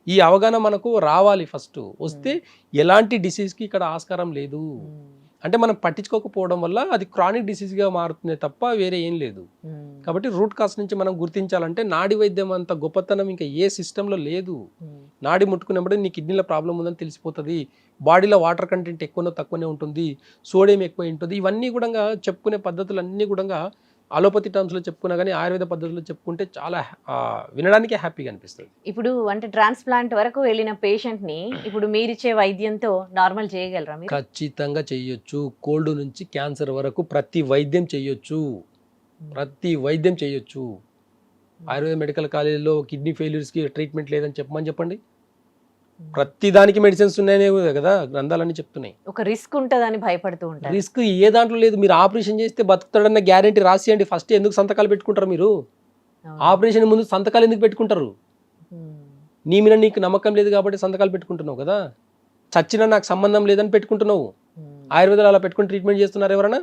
ఈ అవగాహన మనకు రావాలి. ఫస్ట్ వస్తే ఎలాంటి డిసీజ్కి ఇక్కడ ఆస్కారం లేదు. అంటే మనం పట్టించుకోకపోవడం వల్ల అది క్రానిక్ డిసీజ్గా మారుతుంది తప్ప వేరే ఏం లేదు. కాబట్టి రూట్ కాజ్ నుంచి మనం గుర్తించాలంటే నాడి వైద్యం అంత గొప్పతనం ఇంకా ఏ సిస్టంలో లేదు. నాడి ముట్టుకున్నప్పుడు నీ కిడ్నీలో ప్రాబ్లం ఉందని తెలిసిపోతుంది, బాడీలో వాటర్ కంటెంట్ ఎక్కువనో తక్కువనే ఉంటుంది, సోడియం ఎక్కువ ఉంటుంది. ఇవన్నీ కూడా చెప్పుకునే పద్ధతులు అన్నీ కూడా అలోపతి టర్మ్స్లో చెప్పుకున్నా కానీ ఆయుర్వేద పద్ధతిలో చెప్పుకుంటే చాలా వినడానికే హ్యాపీగా అనిపిస్తుంది. ఇప్పుడు అంటే ట్రాన్స్ప్లాంట్ వరకు వెళ్ళిన పేషెంట్ని ఇప్పుడు మీరిచ్చే వైద్యంతో నార్మల్ చేయగలరా మీరు? ఖచ్చితంగా చేయొచ్చు. కోల్డ్ నుంచి క్యాన్సర్ వరకు ప్రతి వైద్యం చేయొచ్చు, ప్రతి వైద్యం చేయొచ్చు. ఆయుర్వేద మెడికల్ కాలేజీలో కిడ్నీ ఫెయిల్యూర్స్కి ట్రీట్మెంట్ లేదని చెప్పండి. ప్రతి దానికి మెడిసిన్స్ ఉన్నాయనే కదా గ్రంథాలన్నీ చెప్తున్నాయి. ఒక రిస్క్ ఉంటుందని భయపడుతూ ఉంటారు. రిస్క్ ఏ దాంట్లో లేదు. మీరు ఆపరేషన్ చేస్తే బతుకుతాడన్న గ్యారెంటీ రాసియండి. ఫస్ట్ ఎందుకు సంతకాలు పెట్టుకుంటారు మీరు? ఆపరేషన్ ముందు సంతకాలు ఎందుకు పెట్టుకుంటారు? నీ మీద నీకు నమ్మకం లేదు కాబట్టి సంతకాలు పెట్టుకుంటున్నావు కదా. చచ్చినా నాకు సంబంధం లేదని పెట్టుకుంటున్నావు. ఆయుర్వేదాలు అలా పెట్టుకుని ట్రీట్మెంట్ చేస్తున్నారు ఎవరన్నా?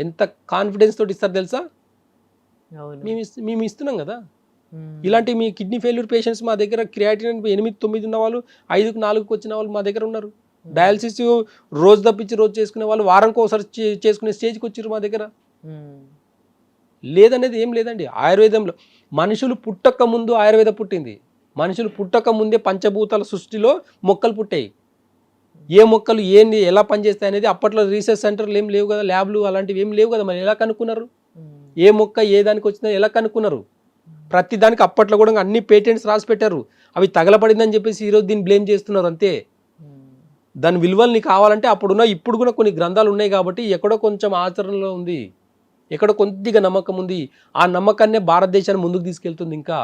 ఎంత కాన్ఫిడెన్స్ తోటి ఇస్తారు తెలుసా? మేము ఇస్తున్నాం కదా. ఇలాంటి మీ కిడ్నీ ఫెయిల్యూర్ పేషెంట్స్ మా దగ్గర క్రియాటినిన్ 8-9 ఉన్న వాళ్ళు 5-4కి వచ్చిన వాళ్ళు మా దగ్గర ఉన్నారు. డయాలసిస్ రోజు తప్పించి రోజు చేసుకునే వాళ్ళు వారానికి ఒకసారి చేసుకునే స్టేజ్కి వచ్చారు మా దగ్గర. లేదనేది ఏం లేదండి. ఆయుర్వేదంలో మనుషులు పుట్టక ముందు ఆయుర్వేదం పుట్టింది. మనుషులు పుట్టక ముందే పంచభూతాల సృష్టిలో మొక్కలు పుట్టాయి. ఏ మొక్కలు ఏంది ఎలా పనిచేస్తాయి అనేది అప్పట్లో రీసెర్చ్ సెంటర్లు ఏం లేవు కదా, ల్యాబ్లు అలాంటివి ఏం లేవు కదా. మరి ఎలా కనుక్కున్నారు? ఏ మొక్క ఏ దానికి వచ్చిందో ఎలా కనుక్కున్నారు? ప్రతి దానికి అప్పట్లో కూడా అన్ని పేటెంట్స్ రాసి పెట్టారు. అవి తగలపడిందని చెప్పేసి ఈరోజు దీన్ని బ్లేమ్ చేస్తున్నారు అంతే. దాని విలువల్ని కావాలంటే అప్పుడున్న ఇప్పుడు కూడా కొన్ని గ్రంథాలు ఉన్నాయి కాబట్టి ఎక్కడో కొంచెం ఆచరణలో ఉంది, ఎక్కడో కొద్దిగా నమ్మకం ఉంది. ఆ నమ్మకాన్నే భారతదేశాన్ని ముందుకు తీసుకెళ్తుంది. ఇంకా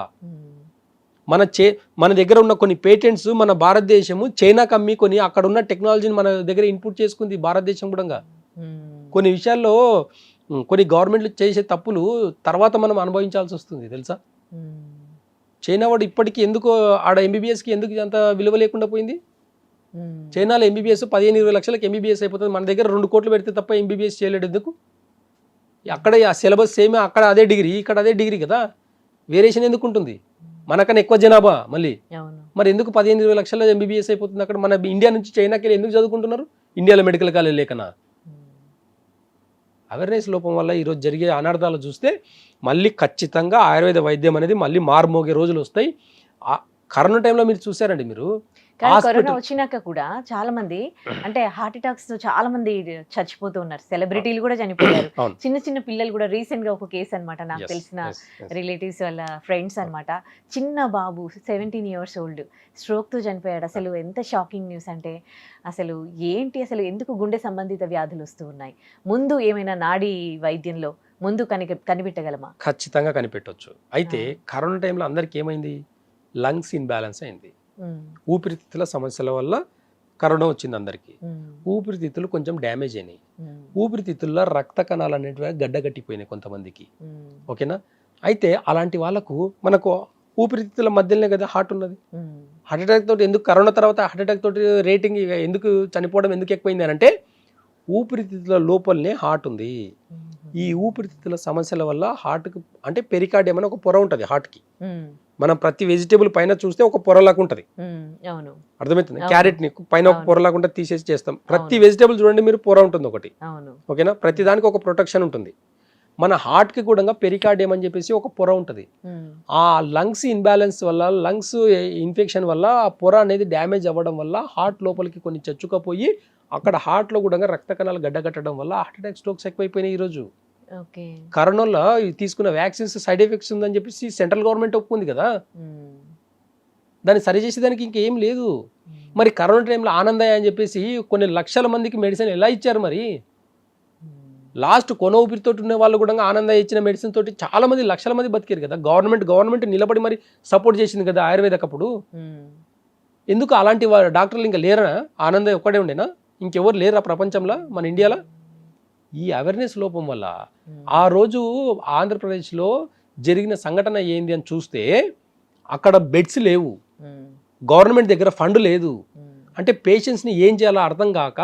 మన దగ్గర ఉన్న కొన్ని పేటెంట్స్ మన భారతదేశము చైనాకి అమ్మి కొని అక్కడ ఉన్న టెక్నాలజీని మన దగ్గర ఇన్పుట్ చేసుకుంది భారతదేశం కూడా. కొన్ని విషయాల్లో కొన్ని గవర్నమెంట్లు చేసే తప్పులు తర్వాత మనం అనుభవించాల్సి వస్తుంది తెలుసా. చైనా వాడు ఇప్పటికీ ఎందుకు ఆడ ఎంబీబీఎస్కి ఎందుకు అంత విలువ లేకుండా పోయింది? చైనాలో ఎంబీబీఎస్ 15-20 లక్షలకు ఎంబీబీఎస్ అయిపోతుంది. మన దగ్గర 2 కోట్లు పెడితే తప్ప ఎంబీబీఎస్ చేయలేడు ఎందుకు? అక్కడ ఆ సిలబస్ సేమ్, అక్కడ అదే డిగ్రీ, ఇక్కడ అదే డిగ్రీ కదా. వేరియేషన్ ఎందుకు ఉంటుంది? మనకన్నా ఎక్కువ జనాభా మళ్ళీ. మరి ఎందుకు 15-20 లక్షల ఎంబీబీఎస్ అయిపోతుంది అక్కడ? మన ఇండియా నుంచి చైనాకి వెళ్ళి ఎందుకు చదువుకుంటున్నారు? ఇండియాలో మెడికల్ కాలేజ్ లేకనా? అవేర్నెస్ లోపం వల్ల ఈరోజు జరిగే అనర్థాలు చూస్తే మళ్ళీ ఖచ్చితంగా ఆయుర్వేద వైద్యం అనేది మళ్ళీ మారుమోగే రోజులు వస్తాయి. కరోనా టైంలో మీరు చూసారండి, మీరు కానీ కరోనా హాస్పిటల్ వచ్చినాక కూడా చాలా మంది అంటే హార్ట్ అటాక్స్ తో చాలా మంది చచ్చిపోతూ ఉన్నారు. సెలబ్రిటీలు కూడా చనిపోయారు. అవును. చిన్న చిన్న పిల్లలు కూడా రీసెంట్ గా ఒక కేసు అన్నమాట, నాకు Yes, తెలిసిన yes, yes. రిలేటివ్స్ వాళ్ళ ఫ్రెండ్స్ అన్నమాట. చిన్న బాబు 17 years old స్ట్రోక్ తో చనిపోయాడు. అసలు ఎంత షాకింగ్ న్యూస్ అంటే, అసలు ఏంటి, అసలు ఎందుకు గుండె సంబంధిత వ్యాధులు వస్తూ ఉన్నాయి? ముందు ఏమైనా నాడీ వైద్యంలో ముందు కనిపెట్టగలమా? ఖచ్చితంగా కనిపెట్టొచ్చు. అయితే కరోనా టైంలో అందరికి ఏమైంది, లంగ్స్ ఇన్బ్యాలెన్స్ అయింది. ఊపిరితిత్తుల సమస్యల వల్ల కరోనా వచ్చింది అందరికి. ఊపిరితిత్తులు కొంచెం డ్యామేజ్ అయినాయి. ఊపిరితిత్తుల్లో రక్త కణాలు అనేటివి గడ్డగట్టిపోయినాయి కొంతమందికి. ఓకేనా? అయితే అలాంటి వాళ్ళకు మనకు ఊపిరితిత్తుల మధ్యలోనే కదా హార్ట్ ఉన్నది. హార్ట్ అటాక్ తోటి ఎందుకు కరోనా తర్వాత హార్ట్ అటాక్ తోటి రేటింగ్ ఎందుకు చనిపోవడం ఎందుకు ఎక్కువైంది అని అంటే, ఊపిరితిత్తుల లోపలనే హార్ట్ ఉంది. ఈ ఊపిరితిత్తుల సమస్యల వల్ల హార్ట్కి అంటే పెరికార్డియం అని ఒక పొర ఉంటుంది హార్ట్కి. మనం ప్రతి వెజిటేబుల్ పైన చూస్తే ఒక పొరలాగా ఉంటుంది. అవును, అర్థమవుతుంది. అవును. క్యారెట్ ని పైన ఒక అవును. పొరలాగా ఉంటుంది, తీసేసి చేస్తాం. ప్రతి అవును. వెజిటేబుల్ చూడండి మీరు, పొర ఉంటుంది ఒకటి. అవును. ఓకేనా? ప్రతి దానికి ఒక ప్రొటెక్షన్ ఉంటుంది. మన హార్ట్ కి కూడా పెరికార్డియం అని చెప్పేసి ఒక పొర ఉంటుంది. ఆ లంగ్స్ ఇన్బ్యాలెన్స్ వల్ల, లంగ్స్ ఇన్ఫెక్షన్ వల్ల ఆ పొర అనేది డ్యామేజ్ అవ్వడం వల్ల హార్ట్ లోపలికి కొన్ని చచ్చుకపోయి అక్కడ హార్ట్ లో కూడా రక్త కణాలు గడ్డగట్టడం వల్ల హార్ట్ అటాక్, స్ట్రోక్స్ ఎక్కువైపోయినాయి ఈ రోజు. ఓకే. కరోనాలో తీసుకున్న వ్యాక్సిన్స్ సైడ్ ఎఫెక్ట్స్ ఉందని చెప్పేసి సెంట్రల్ గవర్నమెంట్ ఒప్పుకుంది కదా. దాన్ని సరిచేసేదానికి ఇంకేం లేదు. మరి కరోనా టైంలో ఆనందయ్య అని చెప్పేసి కొన్ని లక్షల మందికి మెడిసిన్ ఎలా ఇచ్చారు మరి? లాస్ట్ కొన ఊపిరితోటి ఉన్న వాళ్ళు కూడా ఆనందయ్య ఇచ్చిన మెడిసిన్ తోటి చాలా మంది, లక్షల మంది బతికారు కదా. గవర్నమెంట్ నిలబడి మరి సపోర్ట్ చేసింది కదా ఆయుర్వేదకు అప్పుడు. ఎందుకు అలాంటి డాక్టర్లు ఇంకా లేరా? ఆనందయ్య ఒక్కడే ఉండేనా? ఇంకెవరు లేరా ప్రపంచంలో, మన ఇండియాలో? ఈ అవేర్నెస్ లోపం వల్ల ఆ రోజు ఆంధ్రప్రదేశ్లో జరిగిన సంఘటన ఏంది అని చూస్తే అక్కడ బెడ్స్ లేవు, గవర్నమెంట్ దగ్గర ఫండ్ లేదు. అంటే పేషెంట్స్ని ఏం చేయాలో అర్థం కాక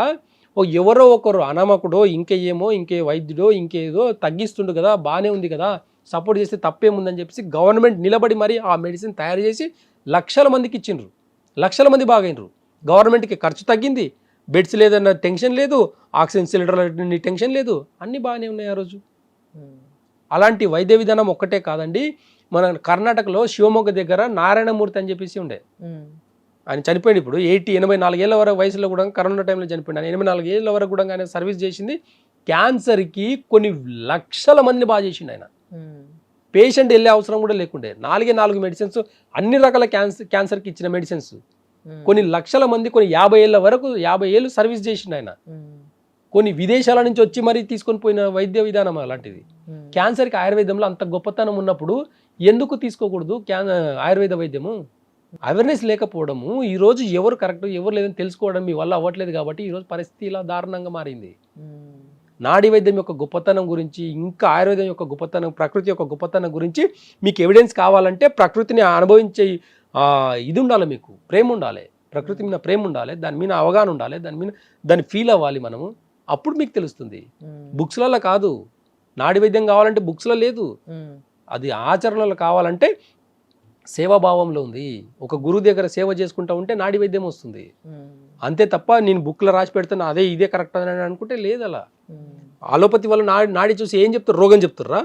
ఎవరో ఒకరు అనామకుడో ఇంకే వైద్యుడో ఇంకేదో తగ్గిస్తుండు కదా, బాగానే ఉంది కదా, సపోర్ట్ చేస్తే తప్పేముందని చెప్పేసి గవర్నమెంట్ నిలబడి మరి ఆ మెడిసిన్ తయారు చేసి లక్షల మందికి ఇచ్చిండ్రు. లక్షల మంది బాగైనరు. గవర్నమెంట్కి ఖర్చు తగ్గింది, బెడ్స్ లేదన్న టెన్షన్ లేదు, ఆక్సిజన్ సిలిండర్ల టెన్షన్ లేదు, అన్నీ బాగానే ఉన్నాయి ఆ రోజు. అలాంటి వైద్య విధానం ఒక్కటే కాదండి. మన కర్ణాటకలో శివమొగ్గ దగ్గర నారాయణమూర్తి అని చెప్పేసి ఉండే, ఆయన చనిపోయింది. ఇప్పుడు 84 ఏళ్ళ వరకు వయసులో కూడా కరోనా టైంలో చనిపోయింది. ఆయన 84 ఏళ్ళ వరకు కూడా ఆయన సర్వీస్ చేసింది. క్యాన్సర్కి కొన్ని లక్షల మందిని బాగా చేసిండు ఆయన. పేషెంట్ వెళ్ళే అవసరం కూడా లేకుండే. 4 మెడిసిన్స్, అన్ని రకాల క్యాన్సర్కి ఇచ్చిన మెడిసిన్స్. కొన్ని లక్షల మంది, కొన్ని 50 ఏళ్ళు సర్వీస్ చేసిండు ఆయన. కొన్ని విదేశాల నుంచి వచ్చి మరీ తీసుకొని పోయిన వైద్య విధానం అలాంటిది. క్యాన్సర్కి ఆయుర్వేదంలో అంత గొప్పతనం ఉన్నప్పుడు ఎందుకు తీసుకోకూడదు ఆయుర్వేద వైద్యము? అవేర్నెస్ లేకపోవడము, ఈరోజు ఎవరు కరెక్ట్ ఎవరు లేదని తెలుసుకోవడం మీ వల్ల అవ్వట్లేదు కాబట్టి ఈరోజు పరిస్థితి ఇలా దారుణంగా మారింది. నాడీ వైద్యం యొక్క గొప్పతనం గురించి, ఇంకా ఆయుర్వేదం యొక్క గొప్పతనం, ప్రకృతి యొక్క గొప్పతనం గురించి మీకు ఎవిడెన్స్ కావాలంటే ప్రకృతిని అనుభవించే ఇది ఉండాలి, మీకు ప్రేమ ఉండాలి, ప్రకృతి మీద ప్రేమ ఉండాలి, దాని మీద అవగాహన ఉండాలి, దాన్ని ఫీల్ అవ్వాలి మనము. అప్పుడు మీకు తెలుస్తుంది. బుక్స్లలో కాదు. నాడీ వైద్యం కావాలంటే బుక్స్లో లేదు, అది ఆచరణలో కావాలంటే సేవాభావంలో ఉంది. ఒక గురువు దగ్గర సేవ చేసుకుంటా ఉంటే నాడీ వైద్యం వస్తుంది. అంతే తప్ప నేను బుక్లో రాసి పెడతాను అదే ఇదే కరెక్ట్ అని అనుకుంటే లేదు. అలా అలోపతి వాళ్ళు నాడి చూసి ఏం చెప్తారు? రోగం చెప్తారా?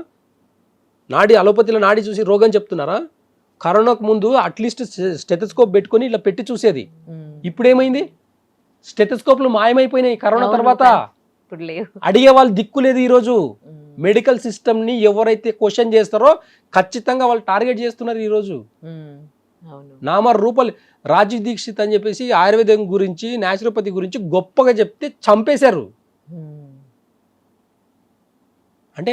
అలోపతిలో నాడి చూసి రోగం చెప్తున్నారా? కరోనాకు ముందు అట్లీస్ట్ స్టెథోస్కోప్ పెట్టుకొని ఇలా పెట్టి చూసేది. ఇప్పుడు ఏమైంది? స్టెథోస్కోప్లు మాయమైపోయినాయి కరోనా తర్వాత. అడిగే వాళ్ళు దిక్కు లేదు. ఈరోజు మెడికల్ సిస్టమ్ని ఎవరైతే క్వశ్చన్ చేస్తారో ఖచ్చితంగా వాళ్ళు టార్గెట్ చేస్తున్నారు ఈరోజు. నామర్ రూపాయలు రాజీవ్ దీక్షిత్ అని చెప్పేసి ఆయుర్వేదం గురించి, న్యాచురోపతి గురించి గొప్పగా చెప్తే చంపేశారు. అంటే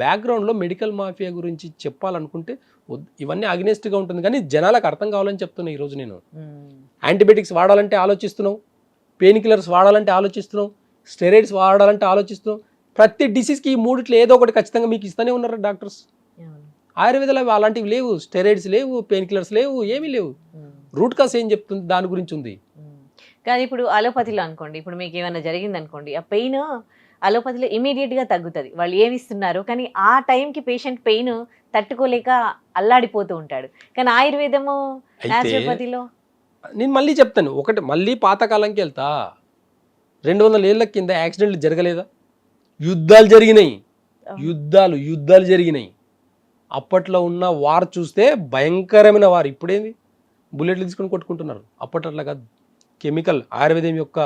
బ్యాక్గ్రౌండ్లో మెడికల్ మాఫియా గురించి చెప్పాలనుకుంటే ఇవన్నీ అగ్నెస్ట్గా ఉంటుంది, కానీ జనాలకు అర్థం కావాలని చెప్తున్నా. ఈరోజు నేను యాంటీబయాటిక్స్ వాడాలంటే ఆలోచిస్తున్నాం, పెయిన్ కిల్లర్స్ వాడాలంటే ఆలోచిస్తున్నాం, స్టెరాయిడ్స్ వాడాలంటే ఆలోచిస్తున్నాం. ప్రతి డిసీజ్కి ఈ మూడిట్లో ఏదో ఒకటి ఖచ్చితంగా మీకు ఇస్తూనే ఉన్నారు డాక్టర్స్. ఆయుర్వేదంలో అలాంటివి లేవు, స్టెరాయిడ్స్ లేవు, పెయిన్ కిల్లర్స్ లేవు, ఏమీ లేవు. రూట్ కాస్ ఏం చెప్తుంది దాని గురించి ఉంది. కానీ ఇప్పుడు అలోపతిలో అనుకోండి, ఇప్పుడు మీకు ఏమైనా జరిగింది అనుకోండి, ఆ పెయిన్ అలోపతిలో ఇమీడియట్గా తగ్గుతుంది, వాళ్ళు ఏమి ఇస్తున్నారు. కానీ ఆ టైంకి పేషెంట్ పెయిన్ తట్టుకోలేక అల్లాడిపోతూ ఉంటాడు. కానీ ఆయుర్వేదము, న్యాచురోపతిలో నేను మళ్ళీ చెప్తాను ఒకటి, మళ్ళీ పాతకాలంకి వెళ్తా. 200 ఏళ్ళ కింద యాక్సిడెంట్లు జరగలేదా? యుద్ధాలు జరిగినాయి. అప్పట్లో ఉన్న వార్ చూస్తే భయంకరమైన వార్. ఇప్పుడేంది బుల్లెట్లు తీసుకొని కొట్టుకుంటున్నారు. అప్పట్లో కాదు. కెమికల్ ఆయుర్వేదం యొక్క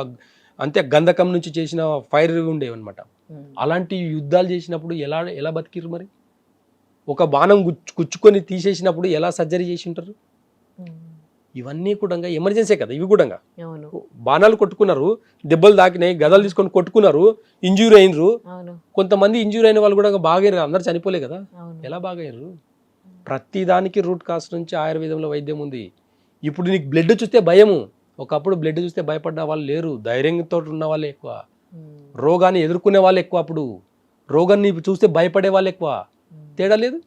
అంతే గంధకం నుంచి చేసిన ఫైర్ ఉండేవి అనమాట. అలాంటి యుద్ధాలు చేసినప్పుడు ఎలా ఎలా బతికిరు మరి? ఒక బాణం గుచ్చుకొని తీసేసినప్పుడు ఎలా సర్జరీ చేసి ఉంటారు? ఇవన్నీ కూడా ఎమర్జెన్సీ కదా. ఇవి కూడా బాణాలు కొట్టుకున్నారు, దెబ్బలు తాకినాయి, గదలు తీసుకొని కొట్టుకున్నారు, ఇంజూరీ అయినరు. కొంతమంది ఇంజూరీ అయిన వాళ్ళు కూడా బాగా అందరు చనిపోలే కదా. ఎలా బాగయ్యారు? ప్రతి దానికి రూట్ కాస్ట్ నుంచి ఆయుర్వేదంలో వైద్యం ఉంది. ఇప్పుడు నీకు బ్లడ్ చూస్తే భయము, ఒకప్పుడు బ్లడ్ చూస్తే భయపడ్డ వాళ్ళు లేరు. ధైర్యంతో ఉన్న వాళ్ళే ఎక్కువ, రోగాన్ని ఎదుర్కొనే వాళ్ళు ఎక్కువ. అప్పుడు రోగాన్ని చూస్తే భయపడే వాళ్ళు ఎక్కువ. తేడా లేదు.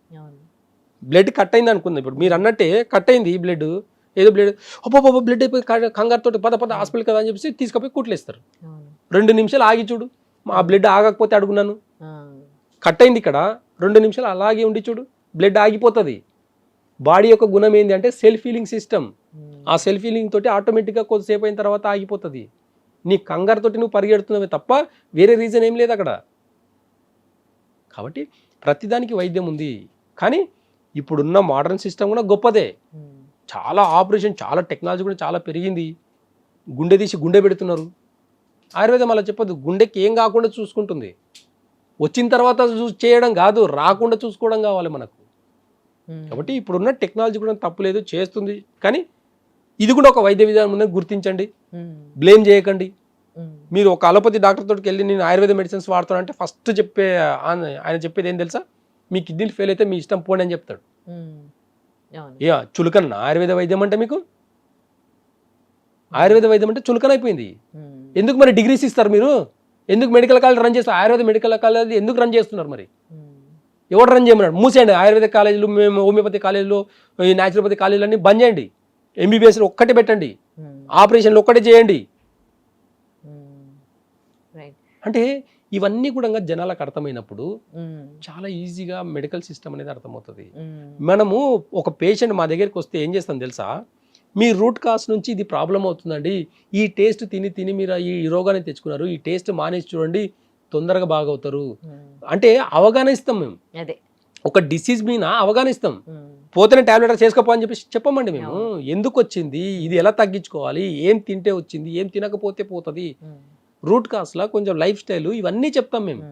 బ్లడ్ కట్ అయింది అనుకుందాం, ఇప్పుడు మీరు అన్నట్టే కట్ అయింది బ్లడ్, ఏదో బ్లడ్ అబ్బో బ్లడ్ అయిపోయి కంగారుతో పద హాస్పిటల్ కదా అని చెప్పేసి తీసుకుపోయి కుట్లేస్తారు. 2 నిమిషాలు ఆగి చూడు, ఆ బ్లడ్ ఆగకపోతే అడుగున్నాను. కట్ అయింది ఇక్కడ, 2 నిమిషాలు అలాగే ఉండి చూడు, బ్లడ్ ఆగిపోతుంది. బాడీ యొక్క గుణం ఏంటి అంటే సెల్ఫ్ హీలింగ్ సిస్టమ్. ఆ సెల్ఫ్ హీలింగ్ తోటి ఆటోమేటిక్గా కొద్దిసేపు అయిన తర్వాత ఆగిపోతుంది. నీ కంగారుతోటి నువ్వు పరిగెడుతున్నావే తప్ప వేరే రీజన్ ఏం లేదు అక్కడ. కాబట్టి ప్రతిదానికి వైద్యం ఉంది. కానీ ఇప్పుడున్న మోడర్న్ సిస్టమ్ కూడా గొప్పదే. చాలా ఆపరేషన్, చాలా టెక్నాలజీ కూడా చాలా పెరిగింది. గుండె తీసి గుండె పెడుతున్నారు. ఆయుర్వేదం అలా చెప్పదు, గుండెకి ఏం కాకుండా చూసుకుంటుంది. వచ్చిన తర్వాత చేయడం కాదు, రాకుండా చూసుకోవడం కావాలి మనకు. కాబట్టి ఇప్పుడున్న టెక్నాలజీ కూడా తప్పులేదు, చేస్తుంది. కానీ ఇది కూడా ఒక వైద్య విధానం ఉందని గుర్తించండి, బ్లేమ్ చేయకండి. మీరు ఒక అలోపతి డాక్టర్ తోటికి వెళ్ళి నేను ఆయుర్వేద మెడిసిన్స్ వాడుతానంటే ఫస్ట్ ఆయన చెప్పేది ఏం తెలుసా? మీ కిడ్నీలు ఫెయిల్ అయితే మీ ఇష్టం పోండి అని చెప్తాడు. చులకన ఆయుర్వేద వైద్యం అంటే? మీకు ఆయుర్వేద వైద్యం అంటే చులకన అయిపోయింది. ఎందుకు మరి డిగ్రీస్ ఇస్తారు మీరు? ఎందుకు మెడికల్ కాలేజ్ రన్ చేస్తారు? ఆయుర్వేద మెడికల్ కాలేజ్ ఎందుకు రన్ చేస్తున్నారు మరి? ఎవరు రన్ చేయమన్నాడు? మూసేయండి ఆయుర్వేద కాలేజీలు, మేము హోమియోపతి కాలేజీలు, ఈ న్యాచురోపతి కాలేజీలు అన్ని బంద్ చేయండి. ఎంబీబీఎస్లో ఒక్కటే పెట్టండి, ఆపరేషన్లు ఒక్కటే చేయండి. అంటే ఇవన్నీ కూడా జనాలకు అర్థమైనప్పుడు చాలా ఈజీగా మెడికల్ సిస్టమ్ అనేది అర్థమవుతుంది. మనము ఒక పేషెంట్ మా దగ్గరికి వస్తే ఏం చేస్తాం తెలుసా? మీ రూట్ కాస్ నుంచి ఇది ప్రాబ్లం అవుతుందండి, ఈ టేస్ట్ తిని మీరు ఈ రోగాన్ని తెచ్చుకున్నారు, ఈ టేస్ట్ మానేసి చూడండి తొందరగా బాగవుతారు అంటే అవగాహన ఇస్తాం మేము. ఒక డిసీజ్ మీద అవగాహన ఇస్తాం. పోతేనే టాబ్లెట్ చేసుకోపో అని చెప్పి చెప్పమండి మేము. ఎందుకు వచ్చింది, ఇది ఎలా తగ్గించుకోవాలి, ఏం తింటే వచ్చింది, ఏం తినకపోతే పోతుంది, రూట్ కాస్లా కొంచెం లైఫ్ స్టైల్ ఇవన్నీ చెప్తాం మేము.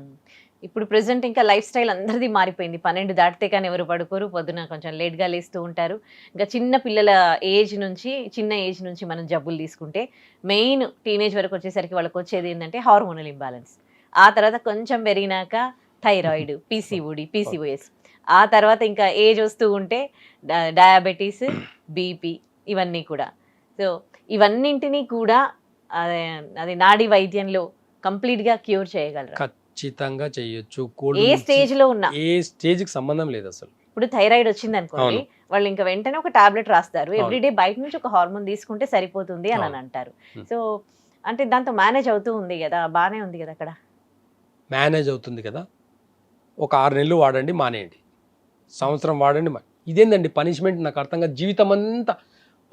ఇప్పుడు ప్రెసెంట్ ఇంకా లైఫ్ స్టైల్ అందరిది మారిపోయింది. 12 దాటితే కానీ ఎవరు పడుకోరు, పొద్దున కొంచెం లేట్గా లేస్తూ ఉంటారు. ఇంకా చిన్న పిల్లల చిన్న ఏజ్ నుంచి మనం జబ్బులు తీసుకుంటే మెయిన్ టీనేజ్ వరకు వచ్చేసరికి వాళ్ళకి వచ్చేది ఏంటంటే హార్మోనల్ ఇంబ్యాలెన్స్. ఆ తర్వాత కొంచెం పెరిగినాక థైరాయిడ్, పీసీఓఎస్. ఆ తర్వాత ఇంకా ఏజ్ వస్తూ ఉంటే డయాబెటీస్, బీపీ, ఇవన్నీ కూడా. సో ఇవన్నింటినీ కూడా అది నాడీ వైద్యంలో కంప్లీట్గా క్యూర్ చేయగలరు. ఖచ్చితంగా చేయొచ్చు. ఏ స్టేజ్ లో ఉన్నా, ఏ స్టేజ్ కి సంబంధం లేదు అసలు. ఇప్పుడు థైరాయిడ్ వచ్చింది అనుకోండి, వాళ్ళు ఇంకా వెంటనే ఒక టాబ్లెట్ రాస్తారు, ఎవ్రీడే బయట నుంచి ఒక హార్మోన్ తీసుకుంటే సరిపోతుంది అని అంటారు. సో అంటే దాంతో మేనేజ్ అవుతూ ఉంది కదా, బాగానే ఉంది కదా, అక్కడ మేనేజ్ అవుతుంది కదా. ఒక 6 నెలలు వాడండి, మానేయండి. సంవత్సరం వాడండి. ఇదేందండి పనిష్మెంట్? నాకు అర్థంగా జీవితం అంతా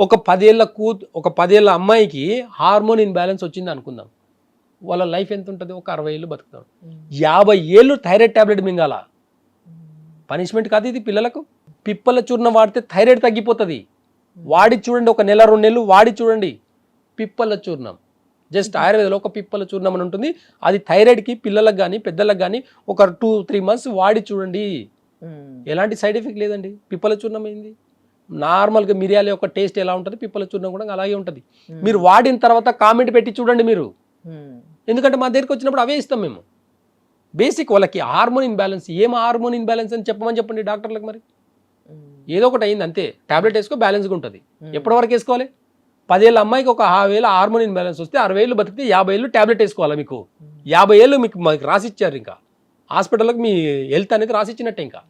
ఒక 10 ఏళ్ళ అమ్మాయికి హార్మోన్ ఇన్బ్యాలెన్స్ వచ్చింది అనుకుందాం, వాళ్ళ లైఫ్ ఎంత ఉంటుంది? ఒక 60 ఏళ్ళు బతుకుతాడు. 50 ఏళ్ళు థైరాయిడ్ టాబ్లెట్ మింగాల. పనిష్మెంట్ కాదు ఇది పిల్లలకు. పిప్పల చూర్ణం వాడితే థైరాయిడ్ తగ్గిపోతుంది. వాడి చూడండి, ఒక 1-2 నెలలు వాడి చూడండి. పిప్పల చూర్ణం, జస్ట్ ఆయుర్వేదంలో ఒక పిప్పల చూర్ణం అని ఉంటుంది. అది థైరాయిడ్కి పిల్లలకు కానీ పెద్దలకు కానీ ఒక 2-3 మంత్స్ వాడి చూడండి, ఎలాంటి సైడ్ ఎఫెక్ట్ లేదండి. పిప్పల చూర్ణం ఏంది? నార్మల్గా మిరియాల యొక్క టేస్ట్ ఎలా ఉంటుంది, పిప్పల చూర్ణం కూడా అలాగే ఉంటుంది. మీరు వాడిన తర్వాత కామెంట్ పెట్టి చూడండి మీరు, ఎందుకంటే మా దగ్గరికి వచ్చినప్పుడు అవే ఇస్తాం మేము. బేసిక్ వాళ్ళకి హార్మోన్ ఇన్బ్యాలెన్స్, ఏం హార్మోన్ ఇన్బ్యాలెన్స్ అని చెప్పండి డాక్టర్లకు. మరి ఏదో ఒకటి అయింది అంతే, టాబ్లెట్ వేసుకో, బ్యాలెన్స్గా ఉంటుంది. ఎప్పటి వరకు వేసుకోవాలి? 10 ఏళ్ళ అమ్మాయికి ఒక 1000 ఏళ్ళ హార్మోన్ ఇన్బ్యాలెన్స్ వస్తే 60 ఏళ్ళు బతికితే 50 ఏళ్ళు టాబ్లెట్ వేసుకోవాలి. మీకు 50 ఏళ్ళు మాకు రాసిచ్చారు, ఇంకా హాస్పిటల్కి మీ హెల్త్ అనేది రాసిచ్చినట్టే. ఇంకా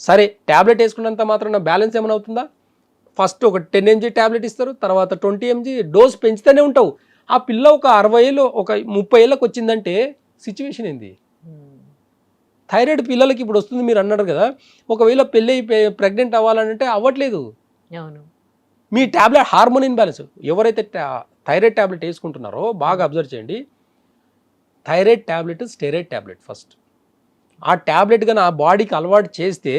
సరే టాబ్లెట్ వేసుకున్నంత మాత్రం బ్యాలెన్స్ ఏమైనా అవుతుందా? ఫస్ట్ ఒక 10 mg టాబ్లెట్ ఇస్తారు, తర్వాత 20 mg డోస్ పెంచుతూనే ఉంటావు. ఆ పిల్ల ఒక 60 ఏళ్ళు, ఒక 30 ఏళ్ళకి వచ్చిందంటే సిచ్యువేషన్ ఏంది? థైరాయిడ్ పిల్లలకి ఇప్పుడు వస్తుంది మీరు అన్నారు కదా, ఒకవేళ పెళ్ళి ప్రెగ్నెంట్ అవ్వాలంటే అవ్వట్లేదు. మీ టాబ్లెట్ హార్మోన్ ఇన్బ్యాలెన్స్. ఎవరైతే థైరాయిడ్ టాబ్లెట్ వేసుకుంటున్నారో బాగా అబ్జర్వ్ చేయండి. Thyroid tablet steroid tablet first. ఆ టాబ్లెట్ కానీ ఆ బాడీకి అలవాటు చేస్తే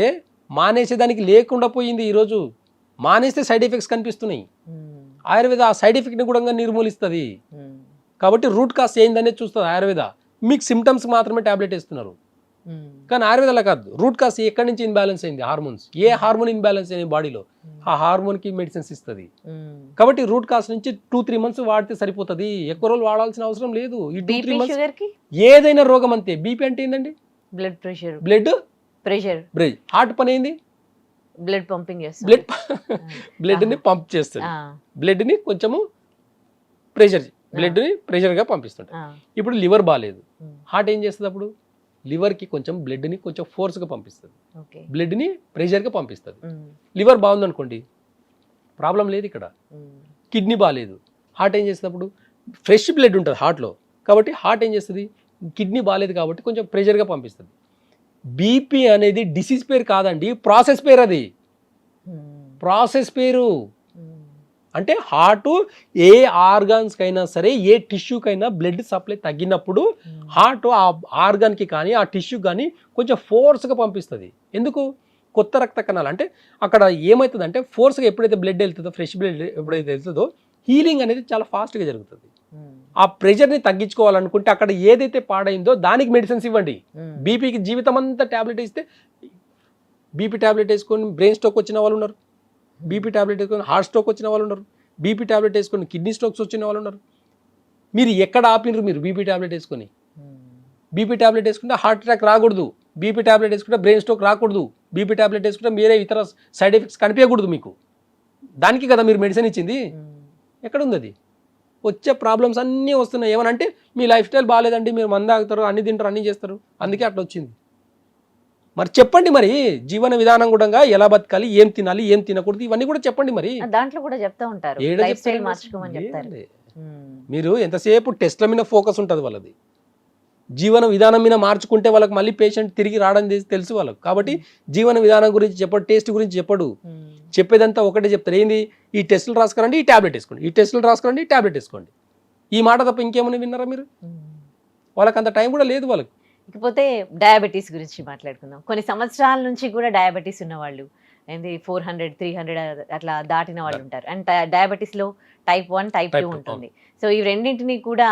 మానేసేదానికి లేకుండా పోయింది. ఈరోజు మానేస్తే సైడ్ ఎఫెక్ట్స్ కనిపిస్తున్నాయి. ఆయుర్వేద ఆ సైడ్ ఎఫెక్ట్ని కూడా నిర్మూలిస్తుంది. కాబట్టి రూట్ కాస్ ఏందనేది చూస్తుంది ఆయుర్వేద. మీకు సిమ్టమ్స్ మాత్రమే టాబ్లెట్ వేస్తున్నారు, కానీ ఆయుర్వేద అలా కాదు. రూట్ కాస్ ఎక్కడి నుంచి ఇన్బ్యాలెన్స్ అయింది, హార్మోన్స్, ఏ హార్మోన్ ఇన్బ్యాలెన్స్ అయింది బాడీలో, ఆ హార్మోన్కి మెడిసిన్స్ ఇస్తుంది. కాబట్టి రూట్ కాస్ నుంచి 2-3 months వాడితే సరిపోతుంది, ఎక్కువ రోజులు వాడాల్సిన అవసరం లేదు. ఈ 2-3 months ఏదైనా రోగం అంతే. బీపీ అంటే ఏంటండి, blood pressure, blood pressure, heart పని ఏంది, బ్లడ్ పంపింగ్ చేస్తుంది, బ్లడ్ని పంప్ చేస్తుంది, బ్లడ్ని కొంచెము బ్లడ్ని ప్రెషర్గా పంపిస్తుంటాయి. ఇప్పుడు లివర్ బాగాలేదు, హార్ట్ ఏం చేస్తుంది అప్పుడు, లివర్కి కొంచెం బ్లడ్ని కొంచెం ఫోర్స్గా పంపిస్తుంది, బ్లడ్ని ప్రెషర్గా పంపిస్తుంది. లివర్ బాగుందనుకోండి ప్రాబ్లం లేదు ఇక్కడ. కిడ్నీ బాగాలేదు, హార్ట్ ఏం చేస్తుంది అప్పుడు, ఫ్రెష్ బ్లడ్ ఉంటుంది హార్ట్లో, కాబట్టి హార్ట్ ఏం చేస్తుంది, కిడ్నీ బాగాలేదు కాబట్టి కొంచెం ప్రెషర్గా పంపిస్తుంది. బీపీ అనేది డిసీజ్ పేరు కాదండి, ప్రాసెస్ పేరు. అది ప్రాసెస్ పేరు. అంటే హార్ట్ ఏ ఆర్గాన్స్కైనా సరే, ఏ టిష్యూకైనా బ్లడ్ సప్లై తగ్గినప్పుడు హార్ట్ ఆ ఆర్గాన్కి కానీ ఆ టిష్యూ కానీ కొంచెం ఫోర్స్గా పంపిస్తుంది. ఎందుకు, కొత్త రక్త కణాలు. అంటే అక్కడ ఏమవుతుందంటే ఫోర్స్గా ఎప్పుడైతే బ్లడ్ వెళ్తుందో, ఫ్రెష్ బ్లడ్ ఎప్పుడైతే వెళ్తుందో, హీలింగ్ అనేది చాలా ఫాస్ట్గా జరుగుతుంది. ఆ ప్రెషర్ని తగ్గించుకోవాలనుకుంటే అక్కడ ఏదైతే పాడైందో దానికి మెడిసిన్స్ ఇవ్వండి. బీపీకి జీవితం అంతా ట్యాబ్లెట్ ఇస్తే, బీపీ ట్యాబ్లెట్ వేసుకొని బ్రెయిన్ స్ట్రోక్ వచ్చిన వాళ్ళు ఉన్నారు, బీపీ ట్యాబ్లెట్ వేసుకొని హార్ట్ స్ట్రోక్ వచ్చిన వాళ్ళు ఉన్నారు, బీపీ ట్యాబ్లెట్ వేసుకొని కిడ్నీ స్ట్రోక్స్ వచ్చిన వాళ్ళు ఉన్నారు. మీరు ఎక్కడ ఆపినరు, మీరు బీపీ ట్యాబ్లెట్ వేసుకొని, బీపీ ట్యాబ్లెట్ వేసుకుంటే హార్ట్ అటాక్ రాకూడదు, బీపీ ట్యాబ్లెట్ వేసుకుంటే బ్రెయిన్ స్ట్రోక్ రాకూడదు, బీపీ ట్యాబ్లెట్ వేసుకుంటే మీరే ఇతర సైడ్ ఎఫెక్ట్స్ కనిపించకూడదు మీకు. దానికి కదా మీరు మెడిసిన్ ఇచ్చింది. ఎక్కడ ఉంది అది? వచ్చే ప్రాబ్లమ్స్ అన్నీ వస్తున్నాయి. ఏమనంటే మీ లైఫ్ స్టైల్ బాగాలేదండి, మీరు మందు తాగుతారు, అన్ని తింటారు, అన్నీ చేస్తారు, అందుకే అట్లా వచ్చింది. మరి చెప్పండి, మరి జీవన విధానం కూడా ఎలా బతకాలి, ఏం తినాలి, ఏం తినకూడదు, ఇవన్నీ కూడా చెప్పండి. మరి దాంట్లో కూడా చెప్తా ఉంటారు, లైఫ్ స్టైల్ మార్చుకోమని చెప్తారు. మీరు ఎంతసేపు టెస్ట్ల మీద ఫోకస్ ఉంటుంది వాళ్ళది. జీవన విధానం మీద మార్చుకుంటే వాళ్ళకి మళ్ళీ పేషెంట్ తిరిగి రావడం తెలుసు వాళ్ళకు. కాబట్టి జీవన విధానం గురించి చెప్పడు, టేస్ట్ గురించి చెప్పడు. చెప్పేదంతా ఒకటే చెప్తారు, ఏంది, ఈ టెస్టులు రాసుకోండి, ఈ ట్యాబ్లెట్ వేసుకోండి, ఈ టెస్టులు రాసుకోండి, ఈ ట్యాబ్లెట్ వేసుకోండి. ఈ మాట తప్ప ఇంకేమైనా విన్నారా మీరు? వాళ్ళకి అంత టైం కూడా లేదు వాళ్ళకి. ఇకపోతే డయాబెటీస్ గురించి మాట్లాడుకుందాం. కొన్ని సంవత్సరాల నుంచి కూడా డయాబెటీస్ ఉన్నవాళ్ళు, ఏంది 400, 300 అట్లా దాటిన వాళ్ళు ఉంటారు. అండ్ డయాబెటీస్లో టైప్ 1, టైప్ 2 ఉంటుంది. సో ఈ రెండింటినీ కూడా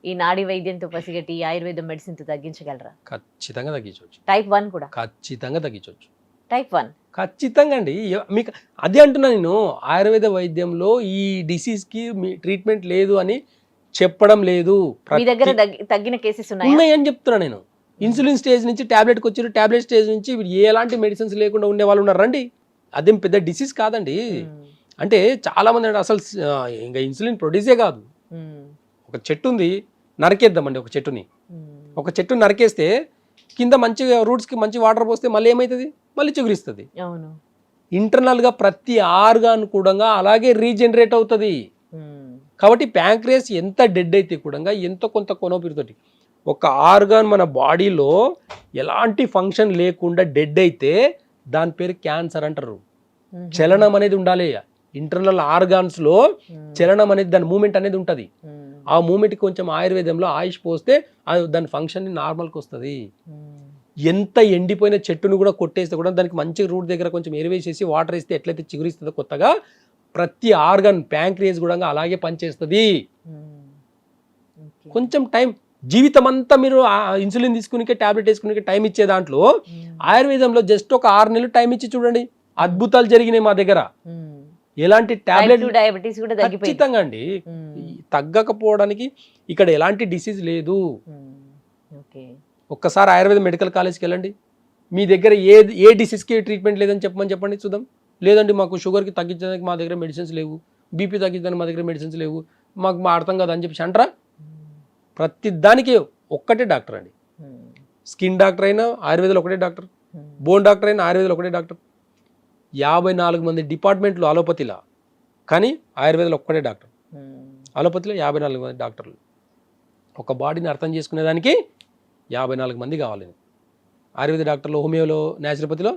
ఈ నాడీ వైద్యంతో పసిగట్టి ఆయుర్వేదం మెడిసిన్తో తగ్గించగలరా? ఖచ్చితంగా తగ్గించవచ్చు. టైప్ 1 కూడా ఖచ్చితంగా తగ్గించవచ్చు. టైప్ 1 ఖచ్చితంగా అండి. మీకు అదే అంటున్నా నేను, ఆయుర్వేద వైద్యంలో ఈ డిసీజ్కి ట్రీట్మెంట్ లేదు అని చెప్పడం లేదు. మీ దగ్గర తగ్గిన కేసెస్ ఉన్నాయని చెప్తున్నా నేను. ఇన్సులిన్ స్టేజ్ నుంచి ట్యాబ్లెట్కి వచ్చారు, ట్యాబ్లెట్ స్టేజ్ నుంచి ఎలాంటి మెడిసిన్స్ లేకుండా ఉండే వాళ్ళు ఉన్నారు. రండి, అదేం పెద్ద డిసీజ్ కాదండి. అంటే చాలా మంది అసలు ఇంకా ఇన్సులిన్ ప్రొడ్యూసే కాదు. ఒక చెట్టు ఉంది, నరికేద్దామండి ఒక చెట్టుని. ఒక చెట్టుని నరికేస్తే కింద మంచిగా రూట్స్కి మంచి వాటర్ పోస్తే మళ్ళీ ఏమవుతుంది, మళ్ళీ చిగురిస్తుంది. ఇంటర్నల్గా ప్రతి ఆర్గాన్ కూడా అలాగే రీజనరేట్ అవుతుంది. కాబట్టి ప్యాంక్రియాస్ ఎంత డెడ్ అయితే కూడా ఎంతో కొంత కొనోపిరితోటి ఒక ఆర్గాన్ మన బాడీలో ఎలాంటి ఫంక్షన్ లేకుండా డెడ్ అయితే దాని పేరు క్యాన్సర్ అంటారు. చలనం అనేది ఉండాలి, ఇంటర్నల్ ఆర్గాన్స్లో చలనం అనేది, దాని మూమెంట్ అనేది ఉంటుంది. ఆ మూమెంట్కి కొంచెం ఆయుర్వేదంలో ఆయుష్ పోస్తే దాని ఫంక్షన్ నార్మల్కి వస్తుంది. ఎంత ఎండిపోయిన చెట్టును కూడా కొట్టేస్తే కూడా దానికి మంచి రూట్ దగ్గర కొంచెం ఎరువేసేసి వాటర్ వేస్తే ఎట్లయితే చిగురిస్తుందో కొత్తగా, ప్రతి ఆర్గాన్ ప్యాంక్రియాస్ కూడా అలాగే పనిచేస్తుంది. కొంచెం టైం, జీవితం అంతా మీరు ఇన్సులిన్ తీసుకునే ట్యాబ్లెట్ వేసుకునే టైం ఇచ్చే దాంట్లో ఆయుర్వేదంలో జస్ట్ ఒక 6 నెలలు టైం ఇచ్చి చూడండి, అద్భుతాలు జరిగినాయి మా దగ్గర. ఎలాంటి టాబ్లెట్ డయాబెటీస్ కూడా ఖచ్చితంగా అండి. తగ్గకపోవడానికి ఇక్కడ ఎలాంటి డిసీజ్ లేదు. ఒక్కసారి ఆయుర్వేద మెడికల్ కాలేజ్కి వెళ్ళండి, మీ దగ్గర ఏ డిసీజ్కి ట్రీట్మెంట్ లేదని చెప్పండి చూద్దాం. లేదండి మాకు షుగర్కి తగ్గించడానికి మా దగ్గర మెడిసిన్స్ లేవు, బీపీ తగ్గించడానికి మా దగ్గర మెడిసిన్స్ లేవు, మాకు అర్థం కాదు అని చెప్పి అంటారా? ప్రతి దానికి ఒక్కటే డాక్టర్ అండి. స్కిన్ డాక్టర్ అయినా ఆయుర్వేదంలో ఒకటే డాక్టర్, బోన్ డాక్టర్ అయినా ఆయుర్వేదంలో ఒకటే డాక్టర్. 54 మంది డిపార్ట్మెంట్లు అలోపతిలో, కానీ ఆయుర్వేదంలో ఒక్కటే డాక్టర్. అలోపతిలో 54 మంది డాక్టర్లు. ఒక బాడీని అర్థం చేసుకునేదానికి 54 మంది కావాలి. ఆయుర్వేద డాక్టర్లు, హోమియోలో, న్యాచురోపతిలో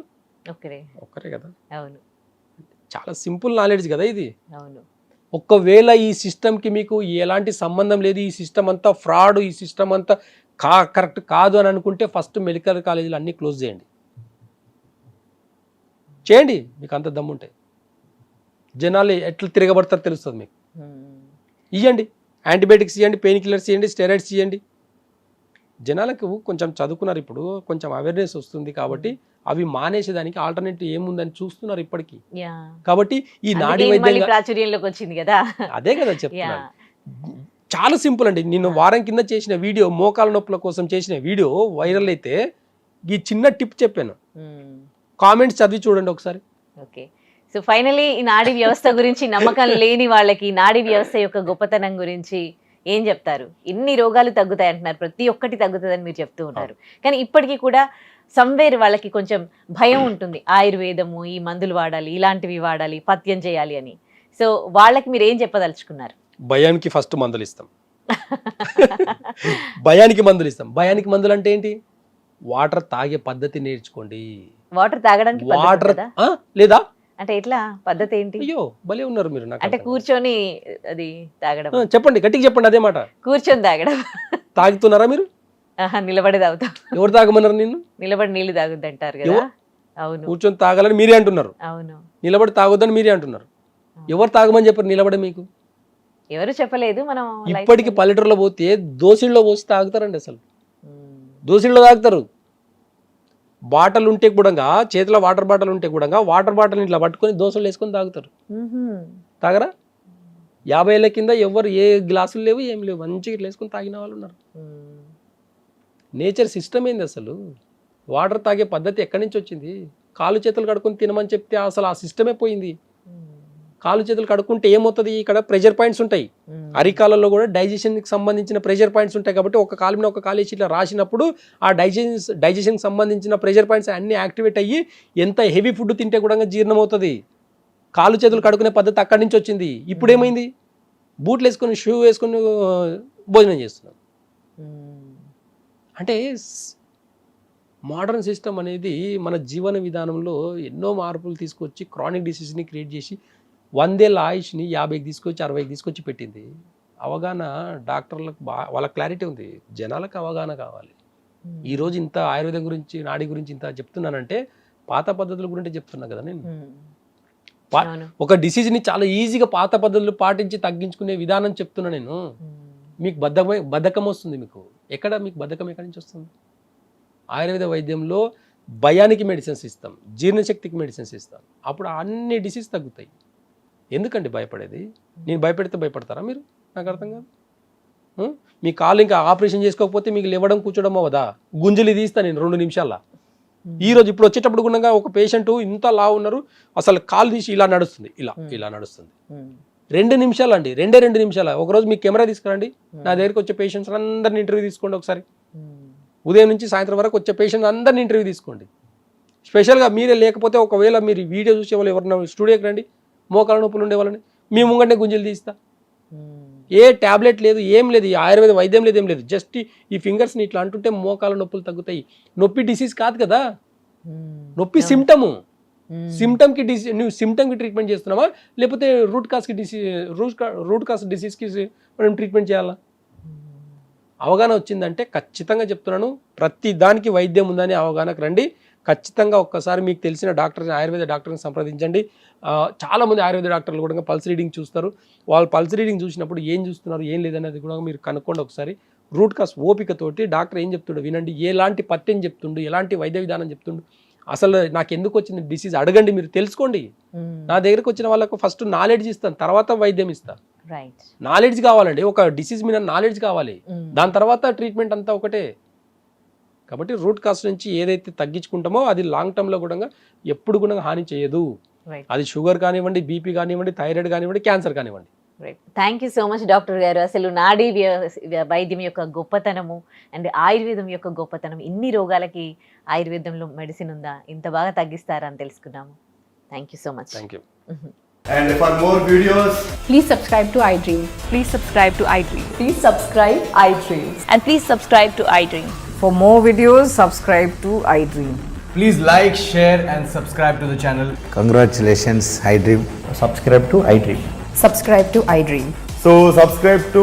ఒక్కరే కదా. చాలా సింపుల్ నాలెడ్జ్ కదా ఇది. ఒకవేళ ఈ సిస్టమ్కి మీకు ఎలాంటి సంబంధం లేదు, ఈ సిస్టమ్ అంతా ఫ్రాడ్, ఈ సిస్టమ్ అంతా కరెక్ట్ కాదు అని అనుకుంటే ఫస్ట్ మెడికల్ కాలేజీలు అన్నీ క్లోజ్ చేయండి. మీకు అంత దమ్ముంటాయి. జనాలు ఎట్లా తిరగబడతారో తెలుస్తుంది మీకు. ఇవ్వండి, యాంటీబయాటిక్స్ ఇవ్వండి, పెయిన్ కిల్లర్స్ ఇవ్వండి, స్టెరాయిడ్స్ ఇవ్వండి. జనాలకు కొంచెం చదువుకున్నారు, ఇప్పుడు కొంచెం అవేర్నెస్ వస్తుంది కాబట్టి అవి మానేసేదానికి ఆల్టర్నేటివ్ ఏముందని చూస్తున్నారు ఇప్పటికీ. కాబట్టి ఈ నాడీ వైద్యం ప్రాచుర్యంలోకి వచ్చింది కదా, అదే కదా చెప్తున్నా. చాలా సింపుల్ అండి. నేను వారం కింద చేసిన వీడియో, మోకాల నొప్పుల కోసం చేసిన వీడియో వైరల్ అయితే ఈ చిన్న టిప్ చెప్పాను, కామెంట్స్ చదివి చూడండి ఒకసారి. ఓకే, సో ఫైనలీ ఈ నాడీ వ్యవస్థ గురించి నమ్మకం లేని వాళ్ళకి నాడీ వ్యవస్థ యొక్క గొప్పతనం గురించి ఏం చెప్తారు? ఇన్ని రోగాలు తగ్గుతాయి అంటున్నారు, ప్రతి ఒక్కటి తగ్గుతుందని మీరు చెప్తూ ఉన్నారు, కానీ ఇప్పటికీ కూడా సమ్వేర్ వాళ్ళకి కొంచెం భయం ఉంటుంది, ఆయుర్వేదము, ఈ మందులు వాడాలి, ఇలాంటివి వాడాలి, పథ్యం చేయాలి అని. సో వాళ్ళకి మీరు ఏం చెప్పదలుచుకున్నారు? భయానికి ఫస్ట్ మందులు ఇస్తాం. భయానికి మందులు ఇస్తాం. భయానికి మందులు అంటే ఏంటి? వాటర్ తాగే పద్ధతి నేర్చుకోండి. వాటర్ తాగడానికి వాటర్ లేదా అంటే ఎట్లా పద్ధతి ఏంటి? అయ్యో భలే ఉన్నారు మీరు. అంటే కూర్చొని అది తాగడం. చెప్పండి, గట్టిగా చెప్పండి అదే మాట. కూర్చొని తాగడం. తాగుతున్నారా మీరు? నిలబడి తాగుతాం. ఎవరు తాగమన్నారు నిన్ను? నిలబడి నీళ్లు తాగొద్దు అంటారు కదా. అవును, కూర్చొని తాగాలని మీరే అంటున్నారు. అవును, నిలబడి తాగొద్దని మీరే అంటున్నారు. ఎవరు తాగమని చెప్పారు నిలబడి? మీకు ఎవరు చెప్పలేదు. మనం ఇప్పటికి పల్లెటూరులో పోతే దోసిళ్ళలో పోసి తాగుతారండి. అసలు దోసిళ్ళలో తాగుతారు. బాటలు ఉంటే కూడా, చేతిలో వాటర్ బాటిల్ ఉంటే కూడా వాటర్ బాటిల్ ఇట్లా పట్టుకొని దోశలు వేసుకొని తాగుతారు. తాగరా? 50 ఏళ్ళ కింద ఎవరు ఏ గ్లాసులు లేవు, ఏం లేవు, మంచిగా ఇట్లా వేసుకొని తాగిన వాళ్ళు ఉన్నారు. నేచర్ సిస్టమ్ ఏంది అసలు? వాటర్ తాగే పద్ధతి ఎక్కడి నుంచి వచ్చింది? కాలు చేతులు కడుక్కొని తినమని చెప్తే అసలు ఆ సిస్టమే పోయింది. కాలు చేతులు కడుక్కుంటే ఏమవుతుంది? ఇక్కడ ప్రెషర్ పాయింట్స్ ఉంటాయి. అరికాలలో కూడా డైజెషన్కి సంబంధించిన ప్రెషర్ పాయింట్స్ ఉంటాయి. కాబట్టి ఒక కాలు మీద ఒక కాలు వేసి ఇట్లా రాసినప్పుడు ఆ డైజెషన్కి సంబంధించిన ప్రెషర్ పాయింట్స్ అన్నీ యాక్టివేట్ అయ్యి ఎంత హెవీ ఫుడ్ తింటే కూడా జీర్ణం అవుతుంది. కాలు చేతులు కడుక్కునే పద్ధతి అక్కడి నుంచి వచ్చింది. ఇప్పుడు ఏమైంది? బూట్లు వేసుకొని, షూ వేసుకొని భోజనం చేస్తున్నాం. అంటే మోడర్న్ సిస్టమ్ అనేది మన జీవన విధానంలో ఎన్నో మార్పులు తీసుకొచ్చి క్రానిక్ డిసీజ్ని క్రియేట్ చేసి 100 ఏళ్ళ ఆయుష్ని 50కి తీసుకొచ్చి 60కి తీసుకొచ్చి పెట్టింది. అవగాహన డాక్టర్లకు వాళ్ళ క్లారిటీ ఉంది, జనాలకు అవగాహన కావాలి. ఈరోజు ఇంత ఆయుర్వేదం గురించి, నాడీ గురించి ఇంత చెప్తున్నానంటే పాత పద్ధతుల గురించి చెప్తున్నా కదా నేను. ఒక డిసీజ్ని చాలా ఈజీగా పాత పద్ధతులు పాటించి తగ్గించుకునే విధానం చెప్తున్నా నేను. మీకు బద్ధకం వస్తుంది. మీకు మీకు బద్ధకం ఎక్కడి నుంచి వస్తుంది? ఆయుర్వేద వైద్యంలో భయానికి మెడిసిన్స్ ఇస్తాం, జీర్ణశక్తికి మెడిసిన్స్ ఇస్తాం. అప్పుడు అన్ని డిసీజ్ తగ్గుతాయి. ఎందుకండి భయపడేది? నేను భయపెడితే భయపడతారా మీరు? నాకు అర్థం కాదు. మీ కాలు ఇంకా ఆపరేషన్ చేసుకోకపోతే మీకు లేవడం కూర్చోడం అవ్వదా? గుంజలి తీస్తాను నేను 2 నిమిషాల్లో. ఈరోజు ఇప్పుడు వచ్చేటప్పుడు కూడా ఒక పేషెంట్ ఇంత లా ఉన్నారు, అసలు కాలు తీసి ఇలా నడుస్తుంది, ఇలా నడుస్తుంది. 2 నిమిషాలు అండి, 2 నిమిషాలు. ఒకరోజు మీ కెమెరా తీసుకురండి, నా దగ్గరికి వచ్చే పేషెంట్స్ అందరిని ఇంటర్వ్యూ తీసుకోండి ఒకసారి. ఉదయం నుంచి సాయంత్రం వరకు వచ్చే పేషెంట్స్ అందరిని ఇంటర్వ్యూ తీసుకోండి. స్పెషల్గా మీరే లేకపోతే ఒకవేళ మీరు వీడియో చూసే వాళ్ళు ఎవరైనా స్టూడియోకి రండి, మోకాల నొప్పులు ఉండే వాళ్ళని మీ ముంగంటే గుంజలు తీస్తా. ఏ ట్యాబ్లెట్ లేదు, ఏం లేదు, ఆయుర్వేద వైద్యం లేదు, ఏం లేదు. జస్ట్ ఈ ఫింగర్స్ని ఇట్లా అంటుంటే మోకాల నొప్పులు తగ్గుతాయి. నొప్పి డిసీజ్ కాదు కదా, నొప్పి సిమ్టము. సిమ్టమ్కి నువ్వు సిమ్టమ్కి ట్రీట్మెంట్ చేస్తున్నావా, లేకపోతే రూట్ కాస్ డిసీజ్కి మనం ట్రీట్మెంట్ చేయాలా? అవగాహన వచ్చిందంటే ఖచ్చితంగా చెప్తున్నాను, ప్రతి దానికి వైద్యం ఉందని అవగాహనకు రండి. ఖచ్చితంగా ఒక్కసారి మీకు తెలిసిన డాక్టర్ని, ఆయుర్వేద డాక్టర్ని సంప్రదించండి. చాలామంది ఆయుర్వేద డాక్టర్లు కూడా పల్స్ రీడింగ్ చూస్తారు. వాళ్ళు పల్స్ రీడింగ్ చూసినప్పుడు ఏం చూస్తున్నారు, ఏం లేదనేది కూడా మీరు కనుక్కోండి ఒకసారి. రూట్ కాస్ ఓపికతోటి డాక్టర్ ఏం చెప్తుండో వినండి, ఎలాంటి పత్యం చెప్తుండు, ఎలాంటి వైద్య విధానం చెప్తుండు, అసలు నాకు ఎందుకు వచ్చింది డిసీజ్ అడగండి, మీరు తెలుసుకోండి. నా దగ్గరకు వచ్చిన వాళ్ళకు ఫస్ట్ నాలెడ్జ్ ఇస్తాను, తర్వాత వైద్యం ఇస్తాను. నాలెడ్జ్ కావాలండి, ఒక డిసీజ్ మీద నాలెడ్జ్ కావాలి, దాని తర్వాత ట్రీట్మెంట్ అంతా ఒకటే. కాబట్టి రూట్ కాస్ నుంచి ఏదైతే తగ్గించుకుంటామో అది లాంగ్ టర్మ్లో కూడా ఎప్పుడు కూడా హాని చేయదు. అది షుగర్ కానివ్వండి, బీపీ కానివ్వండి, థైరాయిడ్ కానివ్వండి, క్యాన్సర్ కానివ్వండి. Thank you so much doctor గారు. అసలు నాడీ వైద్యం యొక్క గొప్పతనం అండ్ ఆయుర్వేదం యొక్క గొప్పతనం, ఇన్ని రోగాలకి ఆయుర్వేదంలో మెడిసిన్ ఉందా, ఇంత బాగా తగ్గిస్తారా అని తెలుసుకున్నాము. Thank you so much. Thank you. And for more videos, please subscribe to iDream. Please subscribe to iDream. Please subscribe iDream. And please subscribe to iDream. For more videos, subscribe to iDream. please like, share and subscribe to the channel. Congratulations, iDream. Subscribe to iDream. Subscribe to iDream. So subscribe to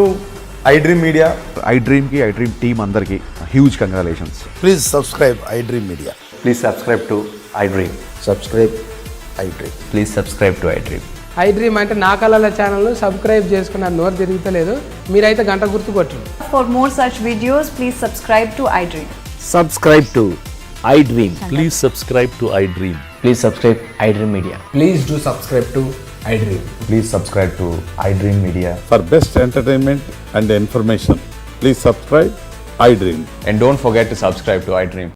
iDream Media. iDream ki iDream team andarki huge congratulations. Please subscribe iDream Media. Please subscribe to iDream. Subscribe iDream. Please subscribe to iDream. I dream అంటే నా కళల ఛానల్ను subscribe చేసుకున్న నోరు తిరుగుతలేదు. మీరైతే గంట గుర్తు కొట్టండి. For more such videos, please subscribe to iDream. Subscribe to iDream. Please subscribe to iDream. Please subscribe iDream Media. Please do subscribe to iDream. Please subscribe to iDream Media. For best entertainment and information, please subscribe iDream. And don't forget to subscribe to iDream.